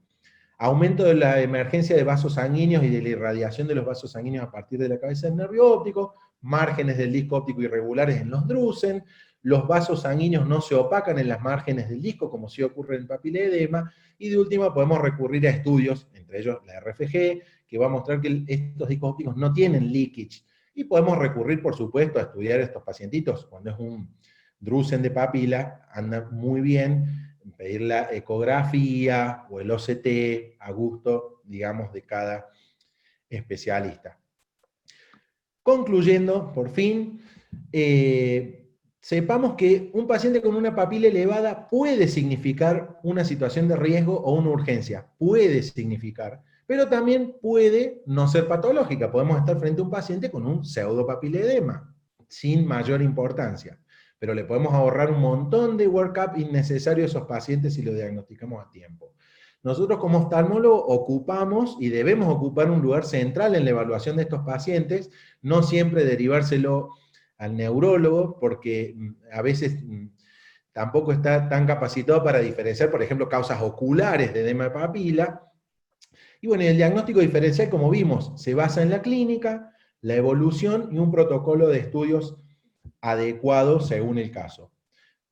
Aumento de la emergencia de vasos sanguíneos y de la irradiación de los vasos sanguíneos a partir de la cabeza del nervio óptico, márgenes del disco óptico irregulares en los drusen, los vasos sanguíneos no se opacan en las márgenes del disco, como sí ocurre en el papiledema, y de última podemos recurrir a estudios, entre ellos la RFG, que va a mostrar que estos discos ópticos no tienen leakage, y podemos recurrir, por supuesto, a estudiar estos pacientitos, cuando es un drusen de papila, anda muy bien pedir la ecografía o el OCT a gusto, digamos, de cada especialista. Concluyendo, por fin, sepamos que un paciente con una papila elevada puede significar una situación de riesgo o una urgencia, puede significar, pero también puede no ser patológica. Podemos estar frente a un paciente con un pseudopapiledema, sin mayor importancia, pero le podemos ahorrar un montón de workup innecesario a esos pacientes si lo diagnosticamos a tiempo. Nosotros como oftalmólogos ocupamos y debemos ocupar un lugar central en la evaluación de estos pacientes, no siempre derivárselo al neurólogo, porque a veces tampoco está tan capacitado para diferenciar, por ejemplo, causas oculares de edema de papila. Y bueno, el diagnóstico diferencial, como vimos, se basa en la clínica, la evolución y un protocolo de estudios adecuado según el caso.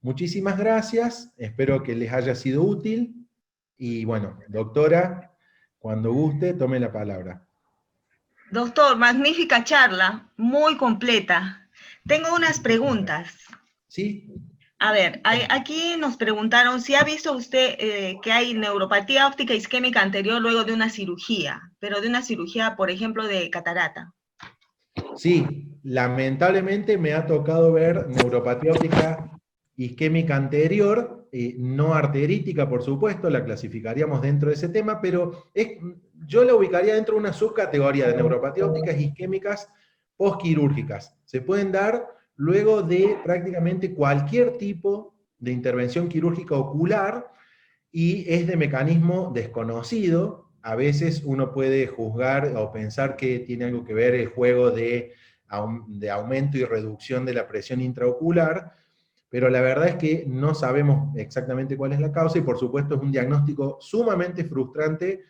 Muchísimas gracias, espero que les haya sido útil, y bueno, doctora, cuando guste, tome la palabra. Doctor, magnífica charla, muy completa. Tengo unas preguntas. ¿Sí? A ver, aquí nos preguntaron si ha visto usted que hay neuropatía óptica isquémica anterior luego de una cirugía, pero de una cirugía, por ejemplo, de catarata. Sí, lamentablemente me ha tocado ver neuropatía óptica isquémica anterior, no arterítica, por supuesto, la clasificaríamos dentro de ese tema, pero yo la ubicaría dentro de una subcategoría de neuropatía ópticas isquémicas postquirúrgicas. Se pueden dar luego de prácticamente cualquier tipo de intervención quirúrgica ocular, y es de mecanismo desconocido. A veces uno puede juzgar o pensar que tiene algo que ver el juego de aumento y reducción de la presión intraocular, pero la verdad es que no sabemos exactamente cuál es la causa, y por supuesto es un diagnóstico sumamente frustrante,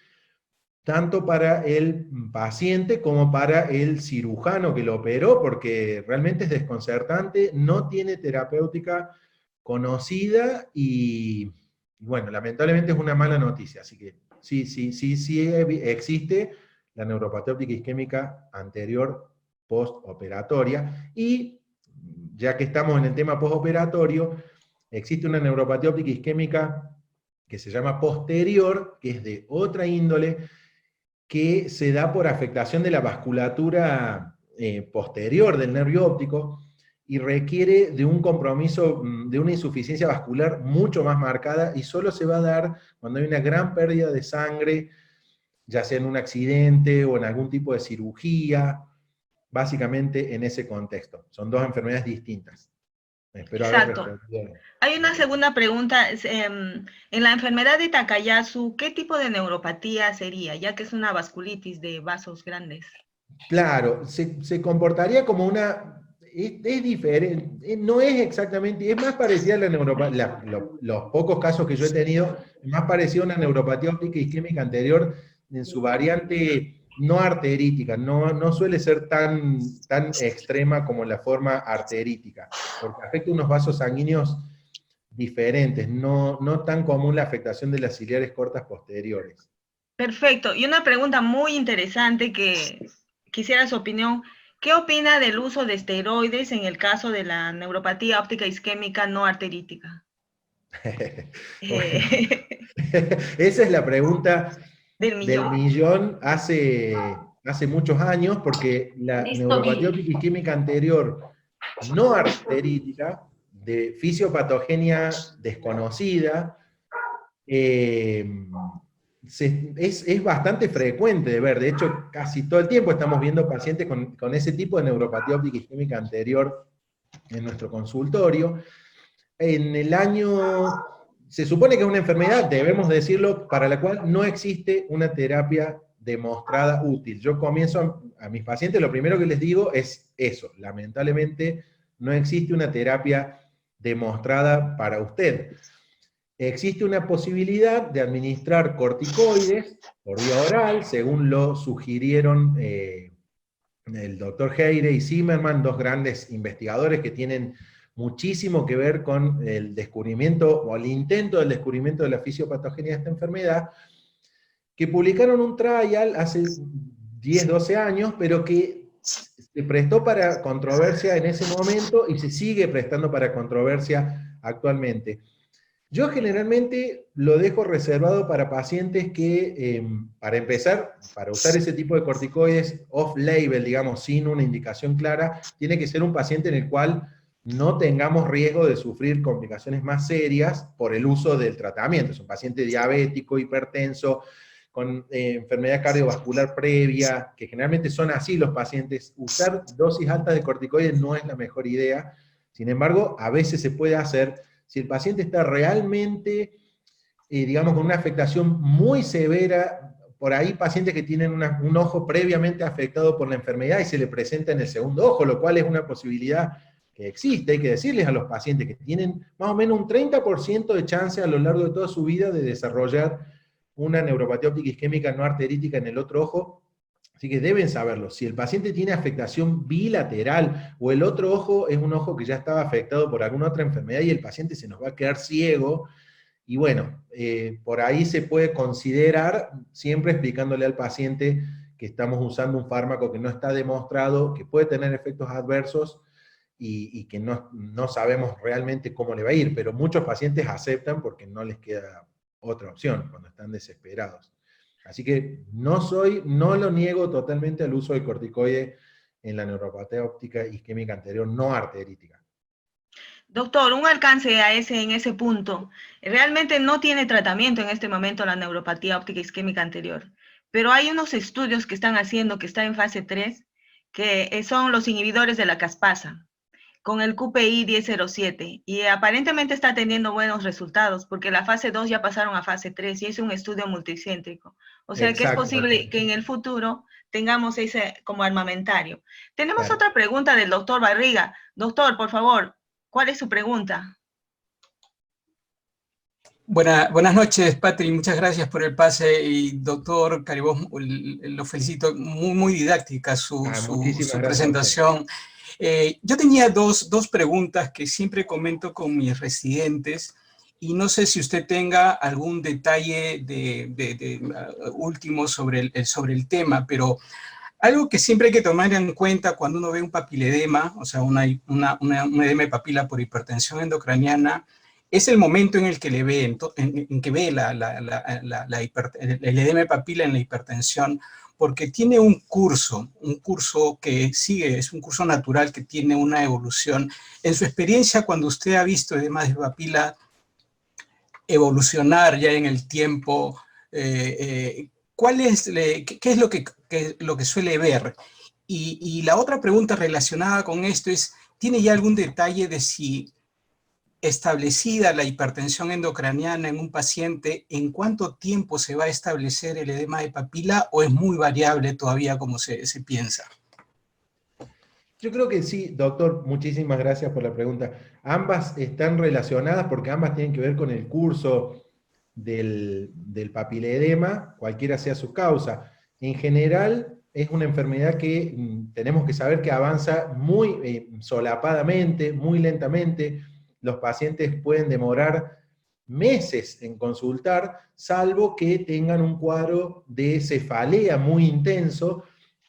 tanto para el paciente como para el cirujano que lo operó, porque realmente es desconcertante, no tiene terapéutica conocida, y bueno, lamentablemente es una mala noticia, así que sí existe la neuropatía óptica isquémica anterior postoperatoria, y ya que estamos en el tema postoperatorio, existe una neuropatía óptica isquémica que se llama posterior, que es de otra índole, que se da por afectación de la vasculatura posterior del nervio óptico, y requiere de un compromiso, de una insuficiencia vascular mucho más marcada, y solo se va a dar cuando hay una gran pérdida de sangre, ya sea en un accidente o en algún tipo de cirugía, básicamente en ese contexto. Son dos enfermedades distintas. Espero Exacto. haber respondido. Hay una segunda pregunta. En la enfermedad de Takayasu, ¿qué tipo de neuropatía sería? Ya que es una vasculitis de vasos grandes. Claro, se comportaría como una... es diferente, no es exactamente, es más parecida a la neuropatía, los pocos casos que yo he tenido, es más parecido a una neuropatía óptica isquémica anterior en su variante no arterítica, no suele ser tan extrema como la forma arterítica, porque afecta unos vasos sanguíneos diferentes, no tan común la afectación de las ciliares cortas posteriores. Perfecto. Y una pregunta muy interesante que quisiera su opinión. ¿Qué opina del uso de esteroides en el caso de la neuropatía óptica isquémica no arterítica? Bueno, esa es la pregunta Del del millón. millón hace muchos años, porque la neuropatía óptica isquémica anterior no arterítica, de fisiopatogenia desconocida, es bastante frecuente de ver. De hecho, casi todo el tiempo estamos viendo pacientes con ese tipo de neuropatía óptica isquémica anterior en nuestro consultorio. En el año, se supone que es una enfermedad, debemos decirlo, para la cual no existe una terapia demostrada útil. Yo comienzo a mis pacientes, lo primero que les digo es eso: lamentablemente no existe una terapia demostrada para usted. Existe una posibilidad de administrar corticoides por vía oral, según lo sugirieron el doctor Heire y Zimmerman, dos grandes investigadores que tienen muchísimo que ver con el descubrimiento, o el intento del descubrimiento de la fisiopatogenia de esta enfermedad, que publicaron un trial hace 10, 12 años, pero que se prestó para controversia en ese momento y se sigue prestando para controversia actualmente. Yo generalmente lo dejo reservado para pacientes que, para empezar, para usar ese tipo de corticoides off-label, digamos, sin una indicación clara, tiene que ser un paciente en el cual no tengamos riesgo de sufrir complicaciones más serias por el uso del tratamiento. Es un paciente diabético, hipertenso, con enfermedad cardiovascular previa, que generalmente son así los pacientes. Usar dosis altas de corticoides no es la mejor idea. Sin embargo, a veces se puede hacer si el paciente está realmente, digamos, con una afectación muy severa. Por ahí pacientes que tienen un ojo previamente afectado por la enfermedad y se le presenta en el segundo ojo, lo cual es una posibilidad que existe. Hay que decirles a los pacientes que tienen más o menos un 30% de chance a lo largo de toda su vida de desarrollar una neuropatía óptica isquémica no arterítica en el otro ojo. Así que deben saberlo. Si el paciente tiene afectación bilateral o el otro ojo es un ojo que ya estaba afectado por alguna otra enfermedad y el paciente se nos va a quedar ciego, y bueno, por ahí se puede considerar, siempre explicándole al paciente que estamos usando un fármaco que no está demostrado, que puede tener efectos adversos y que no sabemos realmente cómo le va a ir, pero muchos pacientes aceptan porque no les queda otra opción cuando están desesperados. Así que no lo niego totalmente al uso del corticoide en la neuropatía óptica isquémica anterior no arterítica. Doctor, un alcance en ese punto. Realmente no tiene tratamiento en este momento la neuropatía óptica isquémica anterior, pero hay unos estudios que están haciendo, que están en fase 3, que son los inhibidores de la caspasa, con el QPI 1007, y aparentemente está teniendo buenos resultados, porque la fase 2 ya pasaron a fase 3, y es un estudio multicéntrico. O sea, que es posible que en el futuro tengamos ese como armamentario. Tenemos Claro. otra pregunta del doctor Barriga. Doctor, por favor, ¿cuál es su pregunta? Buenas noches, Patri, muchas gracias por el pase, y doctor Caribós, lo felicito, muy didáctica su presentación. Yo tenía dos preguntas que siempre comento con mis residentes, y no sé si usted tenga algún detalle último sobre el tema, pero algo que siempre hay que tomar en cuenta cuando uno ve un papiledema, o sea, un edema de papila por hipertensión endocraniana, es el momento en el que le ve, en que ve el edema de papila en la hipertensión, porque tiene un curso que sigue, es un curso natural que tiene una evolución. En su experiencia, cuando usted ha visto edema de papila evolucionar ya en el tiempo, ¿qué es lo que suele ver? Y la otra pregunta relacionada con esto es, ¿tiene ya algún detalle de si establecida la hipertensión endocraniana en un paciente, en cuánto tiempo se va a establecer el edema de papila, o es muy variable todavía como se piensa? Yo creo que sí, doctor, muchísimas gracias por la pregunta. Ambas están relacionadas porque ambas tienen que ver con el curso del papiledema, cualquiera sea su causa. En general, es una enfermedad que tenemos que saber que avanza muy solapadamente, muy lentamente. Los pacientes pueden demorar meses en consultar, salvo que tengan un cuadro de cefalea muy intenso,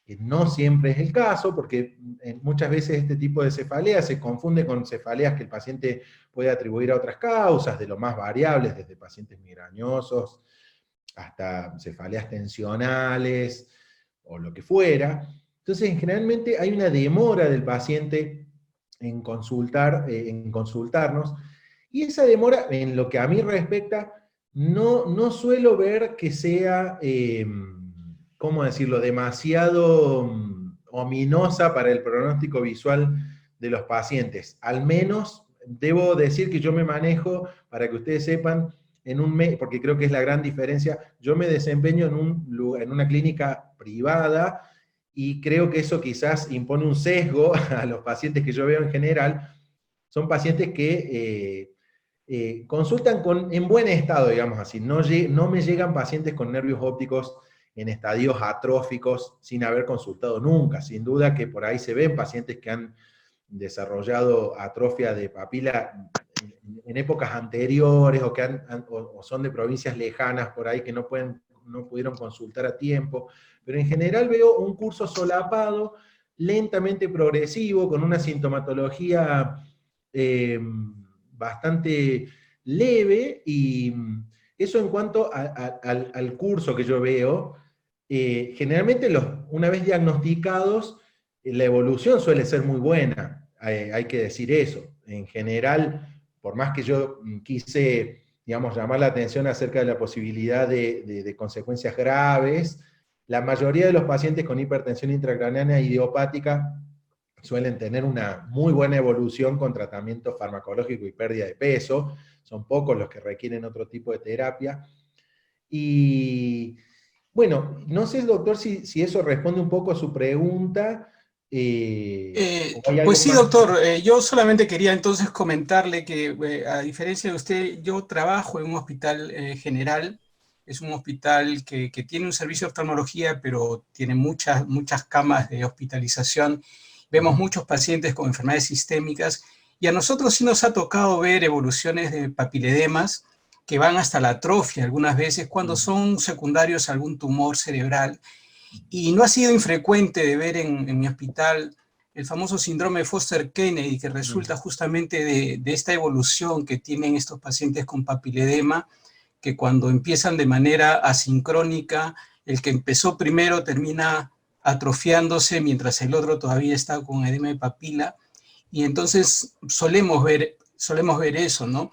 que no siempre es el caso, porque muchas veces este tipo de cefalea se confunde con cefaleas que el paciente puede atribuir a otras causas, de lo más variables, desde pacientes migrañosos hasta cefaleas tensionales, o lo que fuera. Entonces, generalmente hay una demora del paciente en consultarnos, y esa demora, en lo que a mí respecta, no suelo ver que sea, ¿cómo decirlo?, demasiado ominosa para el pronóstico visual de los pacientes. Al menos, debo decir que yo me manejo, para que ustedes sepan, en un mes, porque creo que es la gran diferencia, yo me desempeño en una clínica privada, y creo que eso quizás impone un sesgo a los pacientes que yo veo en general. Son pacientes que consultan en buen estado, digamos así. No me llegan pacientes con nervios ópticos en estadios atróficos sin haber consultado nunca. Sin duda que por ahí se ven pacientes que han desarrollado atrofia de papila en épocas anteriores, o que o son de provincias lejanas por ahí que no pudieron consultar a tiempo. Pero en general veo un curso solapado, lentamente progresivo, con una sintomatología bastante leve, y eso en cuanto al curso que yo veo. Generalmente una vez diagnosticados, la evolución suele ser muy buena, hay que decir eso. En general, por más que yo quise, digamos, llamar la atención acerca de la posibilidad de consecuencias graves, la mayoría de los pacientes con hipertensión intracraneana idiopática suelen tener una muy buena evolución con tratamiento farmacológico y pérdida de peso. Son pocos los que requieren otro tipo de terapia. Y bueno, no sé, doctor, si eso responde un poco a su pregunta. Pues sí, doctor, yo solamente quería entonces comentarle que, a diferencia de usted, yo trabajo en un hospital general. Es un hospital que tiene un servicio de oftalmología, pero tiene muchas camas de hospitalización. Vemos muchos pacientes con enfermedades sistémicas, y a nosotros sí nos ha tocado ver evoluciones de papiledemas que van hasta la atrofia algunas veces, cuando son secundarios a algún tumor cerebral. Y no ha sido infrecuente de ver en mi hospital el famoso síndrome de Foster-Kennedy, que resulta justamente de esta evolución que tienen estos pacientes con papiledema, que cuando empiezan de manera asincrónica, el que empezó primero termina atrofiándose, mientras el otro todavía está con edema de papila, y entonces solemos ver eso, ¿no?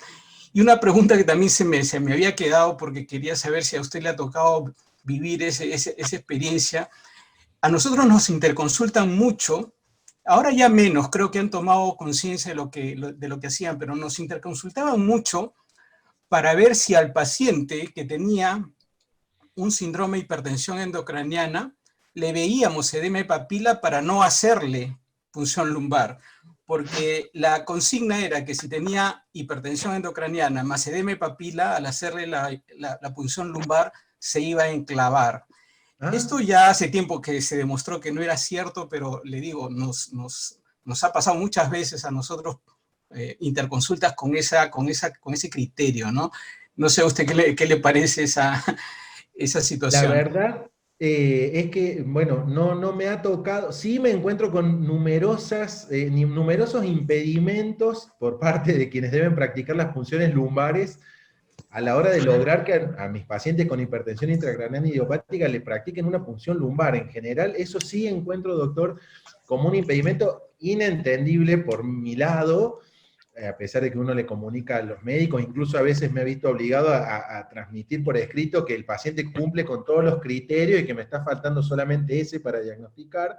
Y una pregunta que también se me había quedado, porque quería saber si a usted le ha tocado vivir esa experiencia. A nosotros nos interconsultan mucho, ahora ya menos, creo que han tomado conciencia de lo que hacían, pero nos interconsultaban mucho para ver si al paciente que tenía un síndrome de hipertensión endocraniana le veíamos edema de papila para no hacerle punción lumbar, porque la consigna era que si tenía hipertensión endocraniana más edema de papila, al hacerle la punción lumbar se iba a enclavar. Esto ya hace tiempo que se demostró que no era cierto, pero le digo, nos ha pasado muchas veces a nosotros interconsultas con ese criterio, ¿no? No sé a usted qué le parece esa situación. La verdad es que, bueno, no me ha tocado. Sí me encuentro con numerosos impedimentos por parte de quienes deben practicar las punciones lumbares a la hora de lograr que a mis pacientes con hipertensión intracraneana idiopática le practiquen una punción lumbar. En general, eso sí encuentro, doctor, como un impedimento inentendible por mi lado, a pesar de que uno le comunica a los médicos. Incluso a veces me he visto obligado a transmitir por escrito que el paciente cumple con todos los criterios y que me está faltando solamente ese para diagnosticar.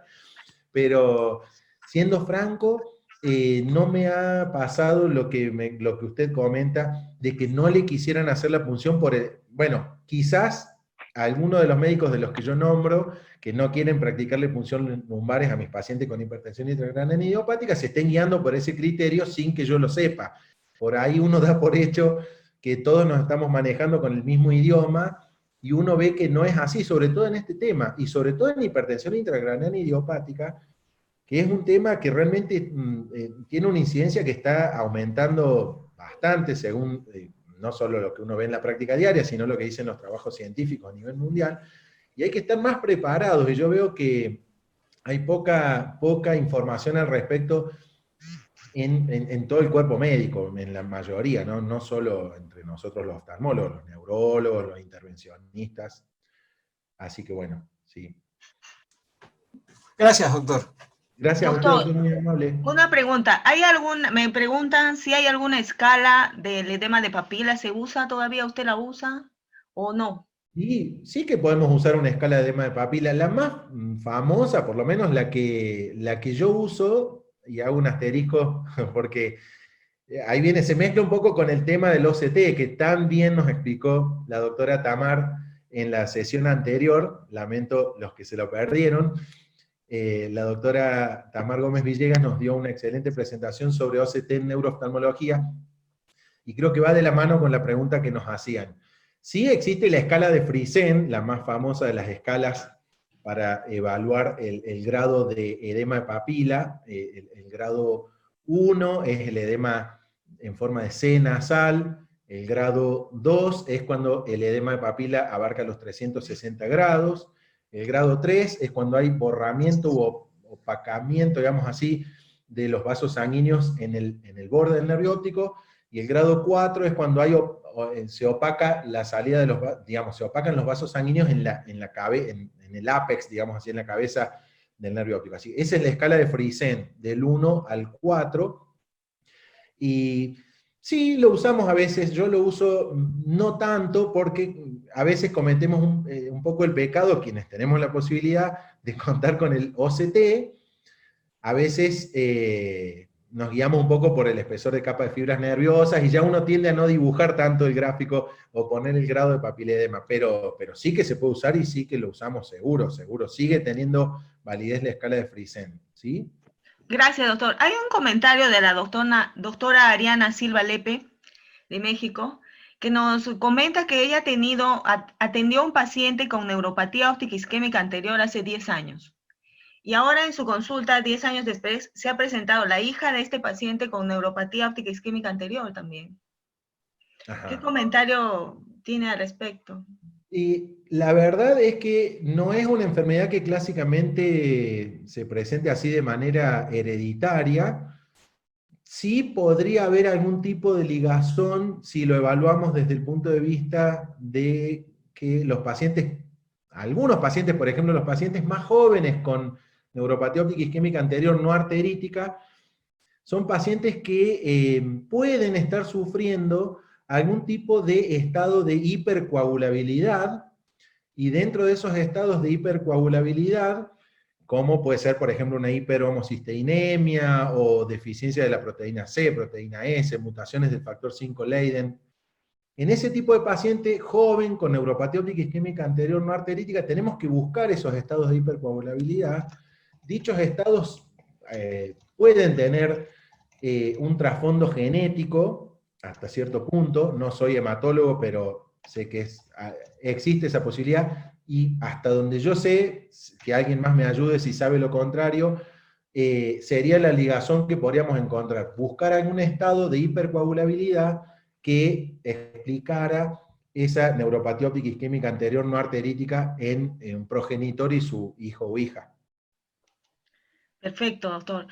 Pero, siendo franco, no me ha pasado lo que usted comenta, de que no le quisieran hacer la punción bueno, quizás algunos de los médicos de los que yo nombro, que no quieren practicarle punciones lumbares a mis pacientes con hipertensión intracraneal idiopática, se estén guiando por ese criterio sin que yo lo sepa. Por ahí uno da por hecho que todos nos estamos manejando con el mismo idioma, y uno ve que no es así, sobre todo en este tema, y sobre todo en hipertensión intracraneal idiopática, que es un tema que realmente tiene una incidencia que está aumentando bastante según no solo lo que uno ve en la práctica diaria, sino lo que dicen los trabajos científicos a nivel mundial, y hay que estar más preparados, y yo veo que hay poca información al respecto en todo el cuerpo médico, en la mayoría, no solo entre nosotros los oftalmólogos, los neurólogos, los intervencionistas. Así que bueno, sí. Gracias, doctor. Gracias, doctor, muy amable. Una pregunta, me preguntan si hay alguna escala del edema de papila, ¿se usa todavía? ¿Usted la usa o no? Sí que podemos usar una escala de edema de papila. La más famosa, por lo menos la que yo uso, y hago un asterisco porque ahí viene, se mezcla un poco con el tema del OCT, que tan bien nos explicó la doctora Tamar en la sesión anterior, lamento los que se lo perdieron. La doctora Tamar Gómez Villegas nos dio una excelente presentación sobre OCT en neurooftalmología, y creo que va de la mano con la pregunta que nos hacían. Sí existe la escala de Frisén, la más famosa de las escalas para evaluar el grado de edema de papila. El grado 1 es el edema en forma de C nasal, el grado 2 es cuando el edema de papila abarca los 360 grados, el grado 3 es cuando hay borramiento u opacamiento, digamos así, de los vasos sanguíneos en el borde del nervio óptico, y el grado 4 es cuando se opaca la salida de los, digamos, se opacan los vasos sanguíneos en el ápex, digamos así, en la cabeza del nervio óptico. Así, esa es la escala de Frisén, del 1 al 4, y sí, lo usamos a veces, yo lo uso no tanto, porque a veces cometemos un poco el pecado, quienes tenemos la posibilidad de contar con el OCT, a veces nos guiamos un poco por el espesor de capa de fibras nerviosas, y ya uno tiende a no dibujar tanto el gráfico o poner el grado de papiledema, pero sí que se puede usar, y sí que lo usamos seguro, sigue teniendo validez la escala de Frisén, ¿sí? Gracias, doctor. Hay un comentario de la doctora Ariana Silva Lepe, de México, que nos comenta que ella atendió a un paciente con neuropatía óptica isquémica anterior hace 10 años. Y ahora en su consulta, 10 años después, se ha presentado la hija de este paciente con neuropatía óptica isquémica anterior también. Ajá. ¿Qué comentario tiene al respecto? Y la verdad es que no es una enfermedad que clásicamente se presente así de manera hereditaria. Sí podría haber algún tipo de ligazón si lo evaluamos desde el punto de vista de que los pacientes, algunos pacientes, por ejemplo, los pacientes más jóvenes con neuropatía óptica isquémica anterior no arterítica, son pacientes que pueden estar sufriendo algún tipo de estado de hipercoagulabilidad, y dentro de esos estados de hipercoagulabilidad, como puede ser, por ejemplo, una hiperhomocisteinemia o deficiencia de la proteína C, proteína S, mutaciones del factor 5 Leiden. En ese tipo de paciente joven con neuropatía óptica isquémica anterior no arterítica, tenemos que buscar esos estados de hipercoagulabilidad. Dichos estados pueden tener un trasfondo genético hasta cierto punto. No soy hematólogo, pero sé que existe esa posibilidad, y hasta donde yo sé, que alguien más me ayude si sabe lo contrario, sería la ligazón que podríamos encontrar, buscar algún estado de hipercoagulabilidad que explicara esa neuropatía óptica isquémica anterior no arterítica en un progenitor y su hijo o hija. Perfecto, doctor.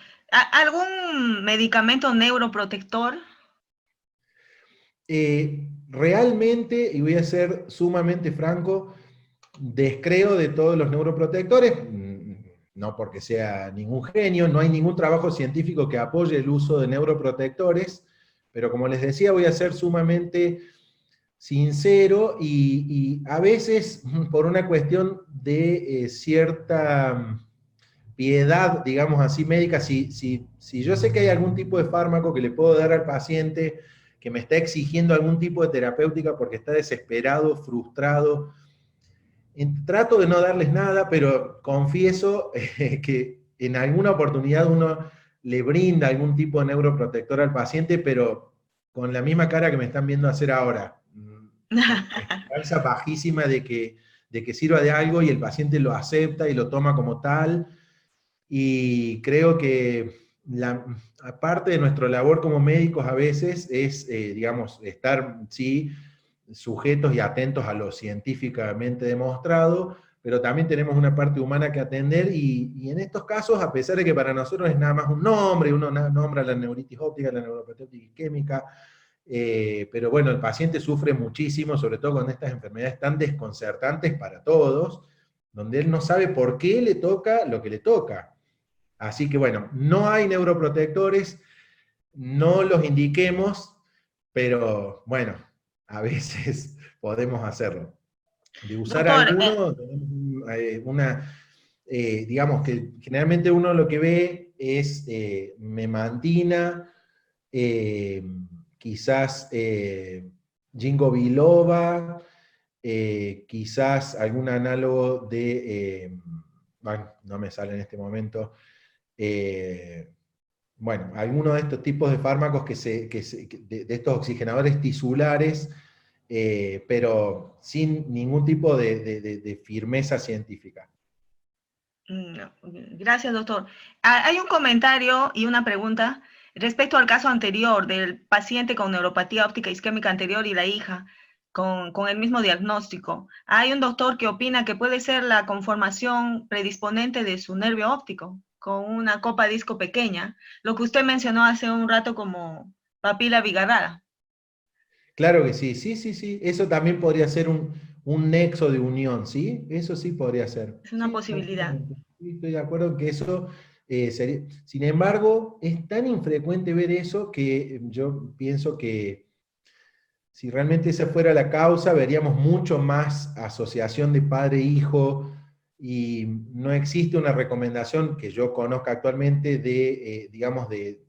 ¿Algún medicamento neuroprotector? Realmente, y voy a ser sumamente franco, descreo de todos los neuroprotectores, no porque sea ningún genio, no hay ningún trabajo científico que apoye el uso de neuroprotectores, pero como les decía, voy a ser sumamente sincero, y a veces, por una cuestión de cierta piedad, digamos así, médica, si yo sé que hay algún tipo de fármaco que le puedo dar al paciente que me está exigiendo algún tipo de terapéutica porque está desesperado, frustrado, trato de no darles nada, pero confieso que en alguna oportunidad uno le brinda algún tipo de neuroprotector al paciente, pero con la misma cara que me están viendo hacer ahora. Esperanza bajísima de que sirva de algo y el paciente lo acepta y lo toma como tal. Y creo que aparte de nuestra labor como médicos a veces es, digamos, estar, sí, sujetos y atentos a lo científicamente demostrado, pero también tenemos una parte humana que atender y en estos casos, a pesar de que para nosotros es nada más un nombre, uno nombra la neuritis óptica, la neuropatía óptica isquémica, pero bueno, el paciente sufre muchísimo, sobre todo con estas enfermedades tan desconcertantes para todos, donde él no sabe por qué le toca lo que le toca. Así que bueno, no hay neuroprotectores, no los indiquemos, pero bueno, a veces podemos hacerlo. De usar Doctor, alguno, digamos que generalmente uno lo que ve es memantina, quizás ginkgo biloba, quizás algún análogo de, bueno, no me sale en este momento, bueno, algunos de estos tipos de fármacos de estos oxigenadores tisulares, pero sin ningún tipo de firmeza científica. No. Gracias, doctor. Hay un comentario y una pregunta respecto al caso anterior del paciente con neuropatía óptica isquémica anterior y la hija con el mismo diagnóstico. Hay un doctor que opina que puede ser la conformación predisponente de su nervio óptico, con una copa disco pequeña, lo que usted mencionó hace un rato como papila bigarrada. Claro que sí, sí. Eso también podría ser un nexo de unión, ¿sí? Eso sí podría ser. Es una posibilidad. Sí, estoy de acuerdo en que eso sería. Sin embargo, es tan infrecuente ver eso que yo pienso que si realmente esa fuera la causa, veríamos mucho más asociación de padre-hijo y no existe una recomendación que yo conozca actualmente de, digamos, de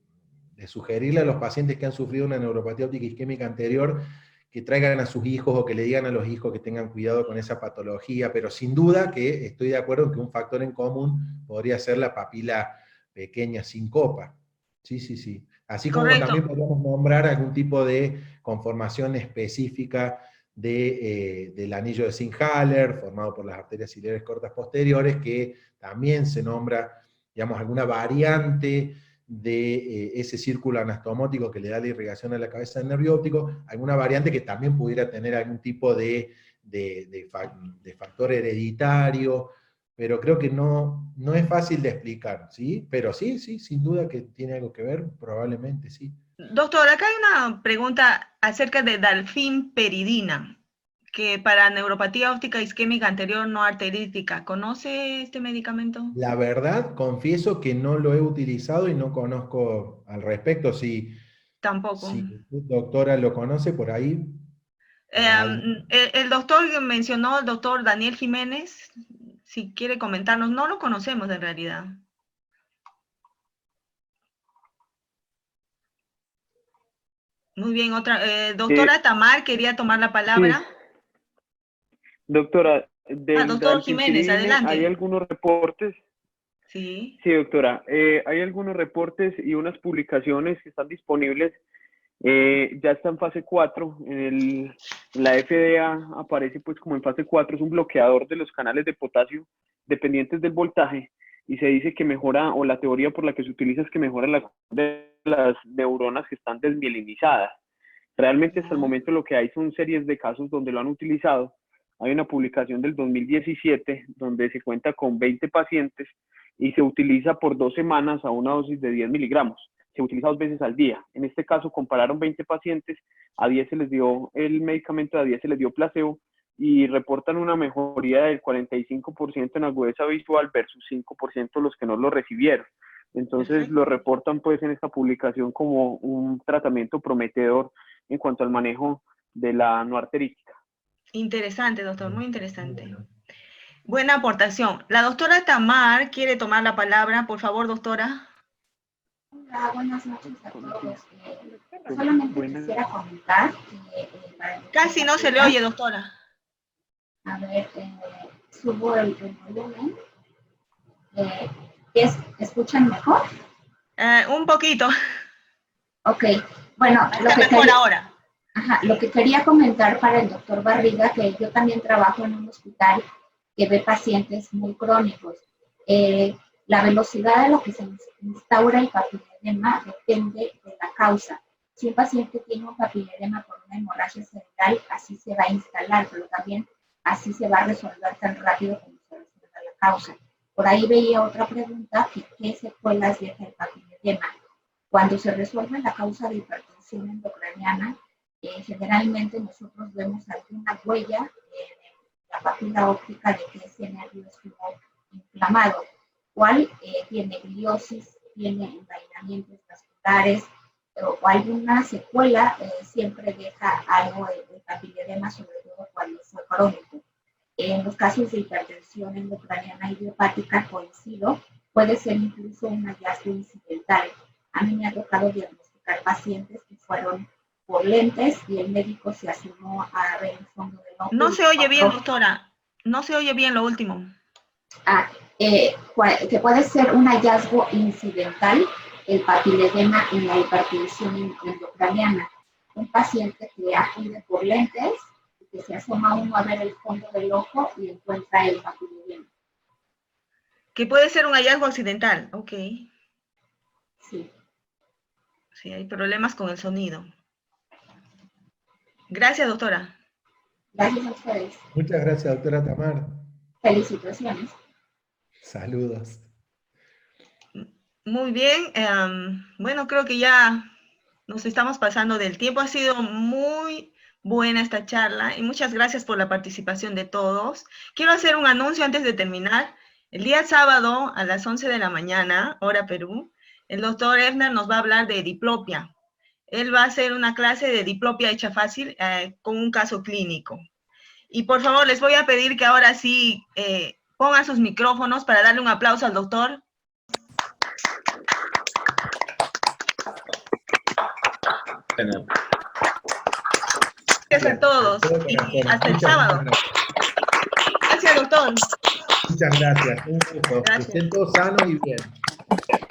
sugerirle a los pacientes que han sufrido una neuropatía óptica isquémica anterior que traigan a sus hijos o que le digan a los hijos que tengan cuidado con esa patología, pero sin duda que estoy de acuerdo en que un factor en común podría ser la papila pequeña sin copa. Sí. Así como Correcto. también podríamos nombrar algún tipo de conformación específica del anillo de Zinhaler, formado por las arterias ciliares cortas posteriores, que también se nombra, digamos, alguna variante de ese círculo anastomótico que le da la irrigación a la cabeza del nervio óptico, alguna variante que también pudiera tener algún tipo de factor hereditario, pero creo que no es fácil de explicar, ¿sí? Pero sí, sin duda que tiene algo que ver, probablemente sí. Doctor, acá hay una pregunta acerca de dalfinperidina, que para neuropatía óptica isquémica anterior no arterítica. ¿Conoce este medicamento? La verdad, confieso que no lo he utilizado y no conozco al respecto. Tampoco. Si doctora lo conoce por ahí. El doctor que mencionó, el doctor Daniel Jiménez, si quiere comentarnos, no lo conocemos en realidad. Muy bien, doctora Tamar quería tomar la palabra. Sí. Doctora, doctor Jiménez, adelante. ¿Hay algunos reportes? Sí. Sí, doctora, hay algunos reportes y unas publicaciones que están disponibles. Ya está en fase 4, la FDA aparece pues como en fase 4, es un bloqueador de los canales de potasio dependientes del voltaje y se dice que mejora, o la teoría por la que se utiliza es que mejora las neuronas que están desmielinizadas. Realmente hasta el momento lo que hay son series de casos donde lo han utilizado. Hay una publicación del 2017 donde se cuenta con 20 pacientes y se utiliza por 2 semanas a una dosis de 10 miligramos. Se utiliza 2 veces al día. En este caso compararon 20 pacientes, a 10 se les dio el medicamento, a 10 se les dio placebo y reportan una mejoría del 45% en agudeza visual versus 5% los que no lo recibieron. Entonces lo reportan pues en esta publicación como un tratamiento prometedor en cuanto al manejo de la no arterítica. Interesante, doctor, muy interesante. Buena aportación. La doctora Tamar quiere tomar la palabra. Por favor, doctora. Hola, buenas noches a todos. Solamente quisiera comentar. Casi no se le oye, doctora. A ver, subo el volumen. ¿Escuchan mejor? Un poquito. Ok, bueno, ahora. Ajá, lo que quería comentar para el doctor Barriga, que yo también trabajo en un hospital que ve pacientes muy crónicos. La velocidad a la que se instaura el papilledema depende de la causa. Si un paciente tiene un papilledema por una hemorragia cerebral, así se va a instalar, pero también así se va a resolver tan rápido como se resuelva la causa. Por ahí veía otra pregunta, que ¿qué secuelas deja el papilledema? Cuando se resuelve la causa de hipertensión endocraniana, generalmente nosotros vemos alguna huella en la papila óptica de que ese nervio estuvo inflamado, cual tiene gliosis, tiene envainamientos vasculares o alguna secuela, siempre deja algo de papilledema, sobre todo cuando es crónico. En los casos de hipertensión endocraniana idiopática coincido, puede ser incluso un hallazgo incidental. A mí me ha tocado diagnosticar pacientes que fueron por lentes y el médico se asomó a ver el fondo del ojo. No se oye bien, doctora. No se oye bien lo último. Que puede ser un hallazgo incidental, el papilledema en la hipertensión endocraniana. Un paciente que acude por lentes, que se asoma uno a ver el fondo del ojo y encuentra el papilledema. Que puede ser un hallazgo accidental, ok. Sí. Sí, hay problemas con el sonido. Gracias, doctora. Gracias a ustedes. Muchas gracias, doctora Tamar. Felicitaciones. Saludos. Muy bien. Bueno, creo que ya nos estamos pasando del tiempo. Ha sido muy buena esta charla y muchas gracias por la participación de todos. Quiero hacer un anuncio antes de terminar. El día sábado a las 11 de la mañana, hora Perú, el doctor Ebner nos va a hablar de diplopia. Él va a hacer una clase de diplopia hecha fácil con un caso clínico. Y por favor, les voy a pedir que ahora sí pongan sus micrófonos para darle un aplauso al doctor. Gracias a todos y hasta el sábado. Gracias, doctor. Muchas gracias. Un gusto. Que estén todos sanos y bien.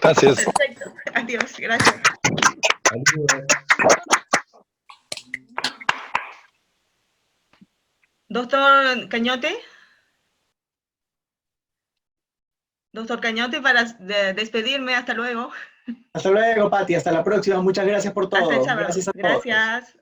Gracias. Perfecto. Adiós. Gracias. Saludos. Doctor Cañote. Doctor Cañote, para despedirme, hasta luego. Hasta luego, Pati, hasta la próxima. Muchas gracias por todo. Hasta el sábado. Gracias a todos. Gracias.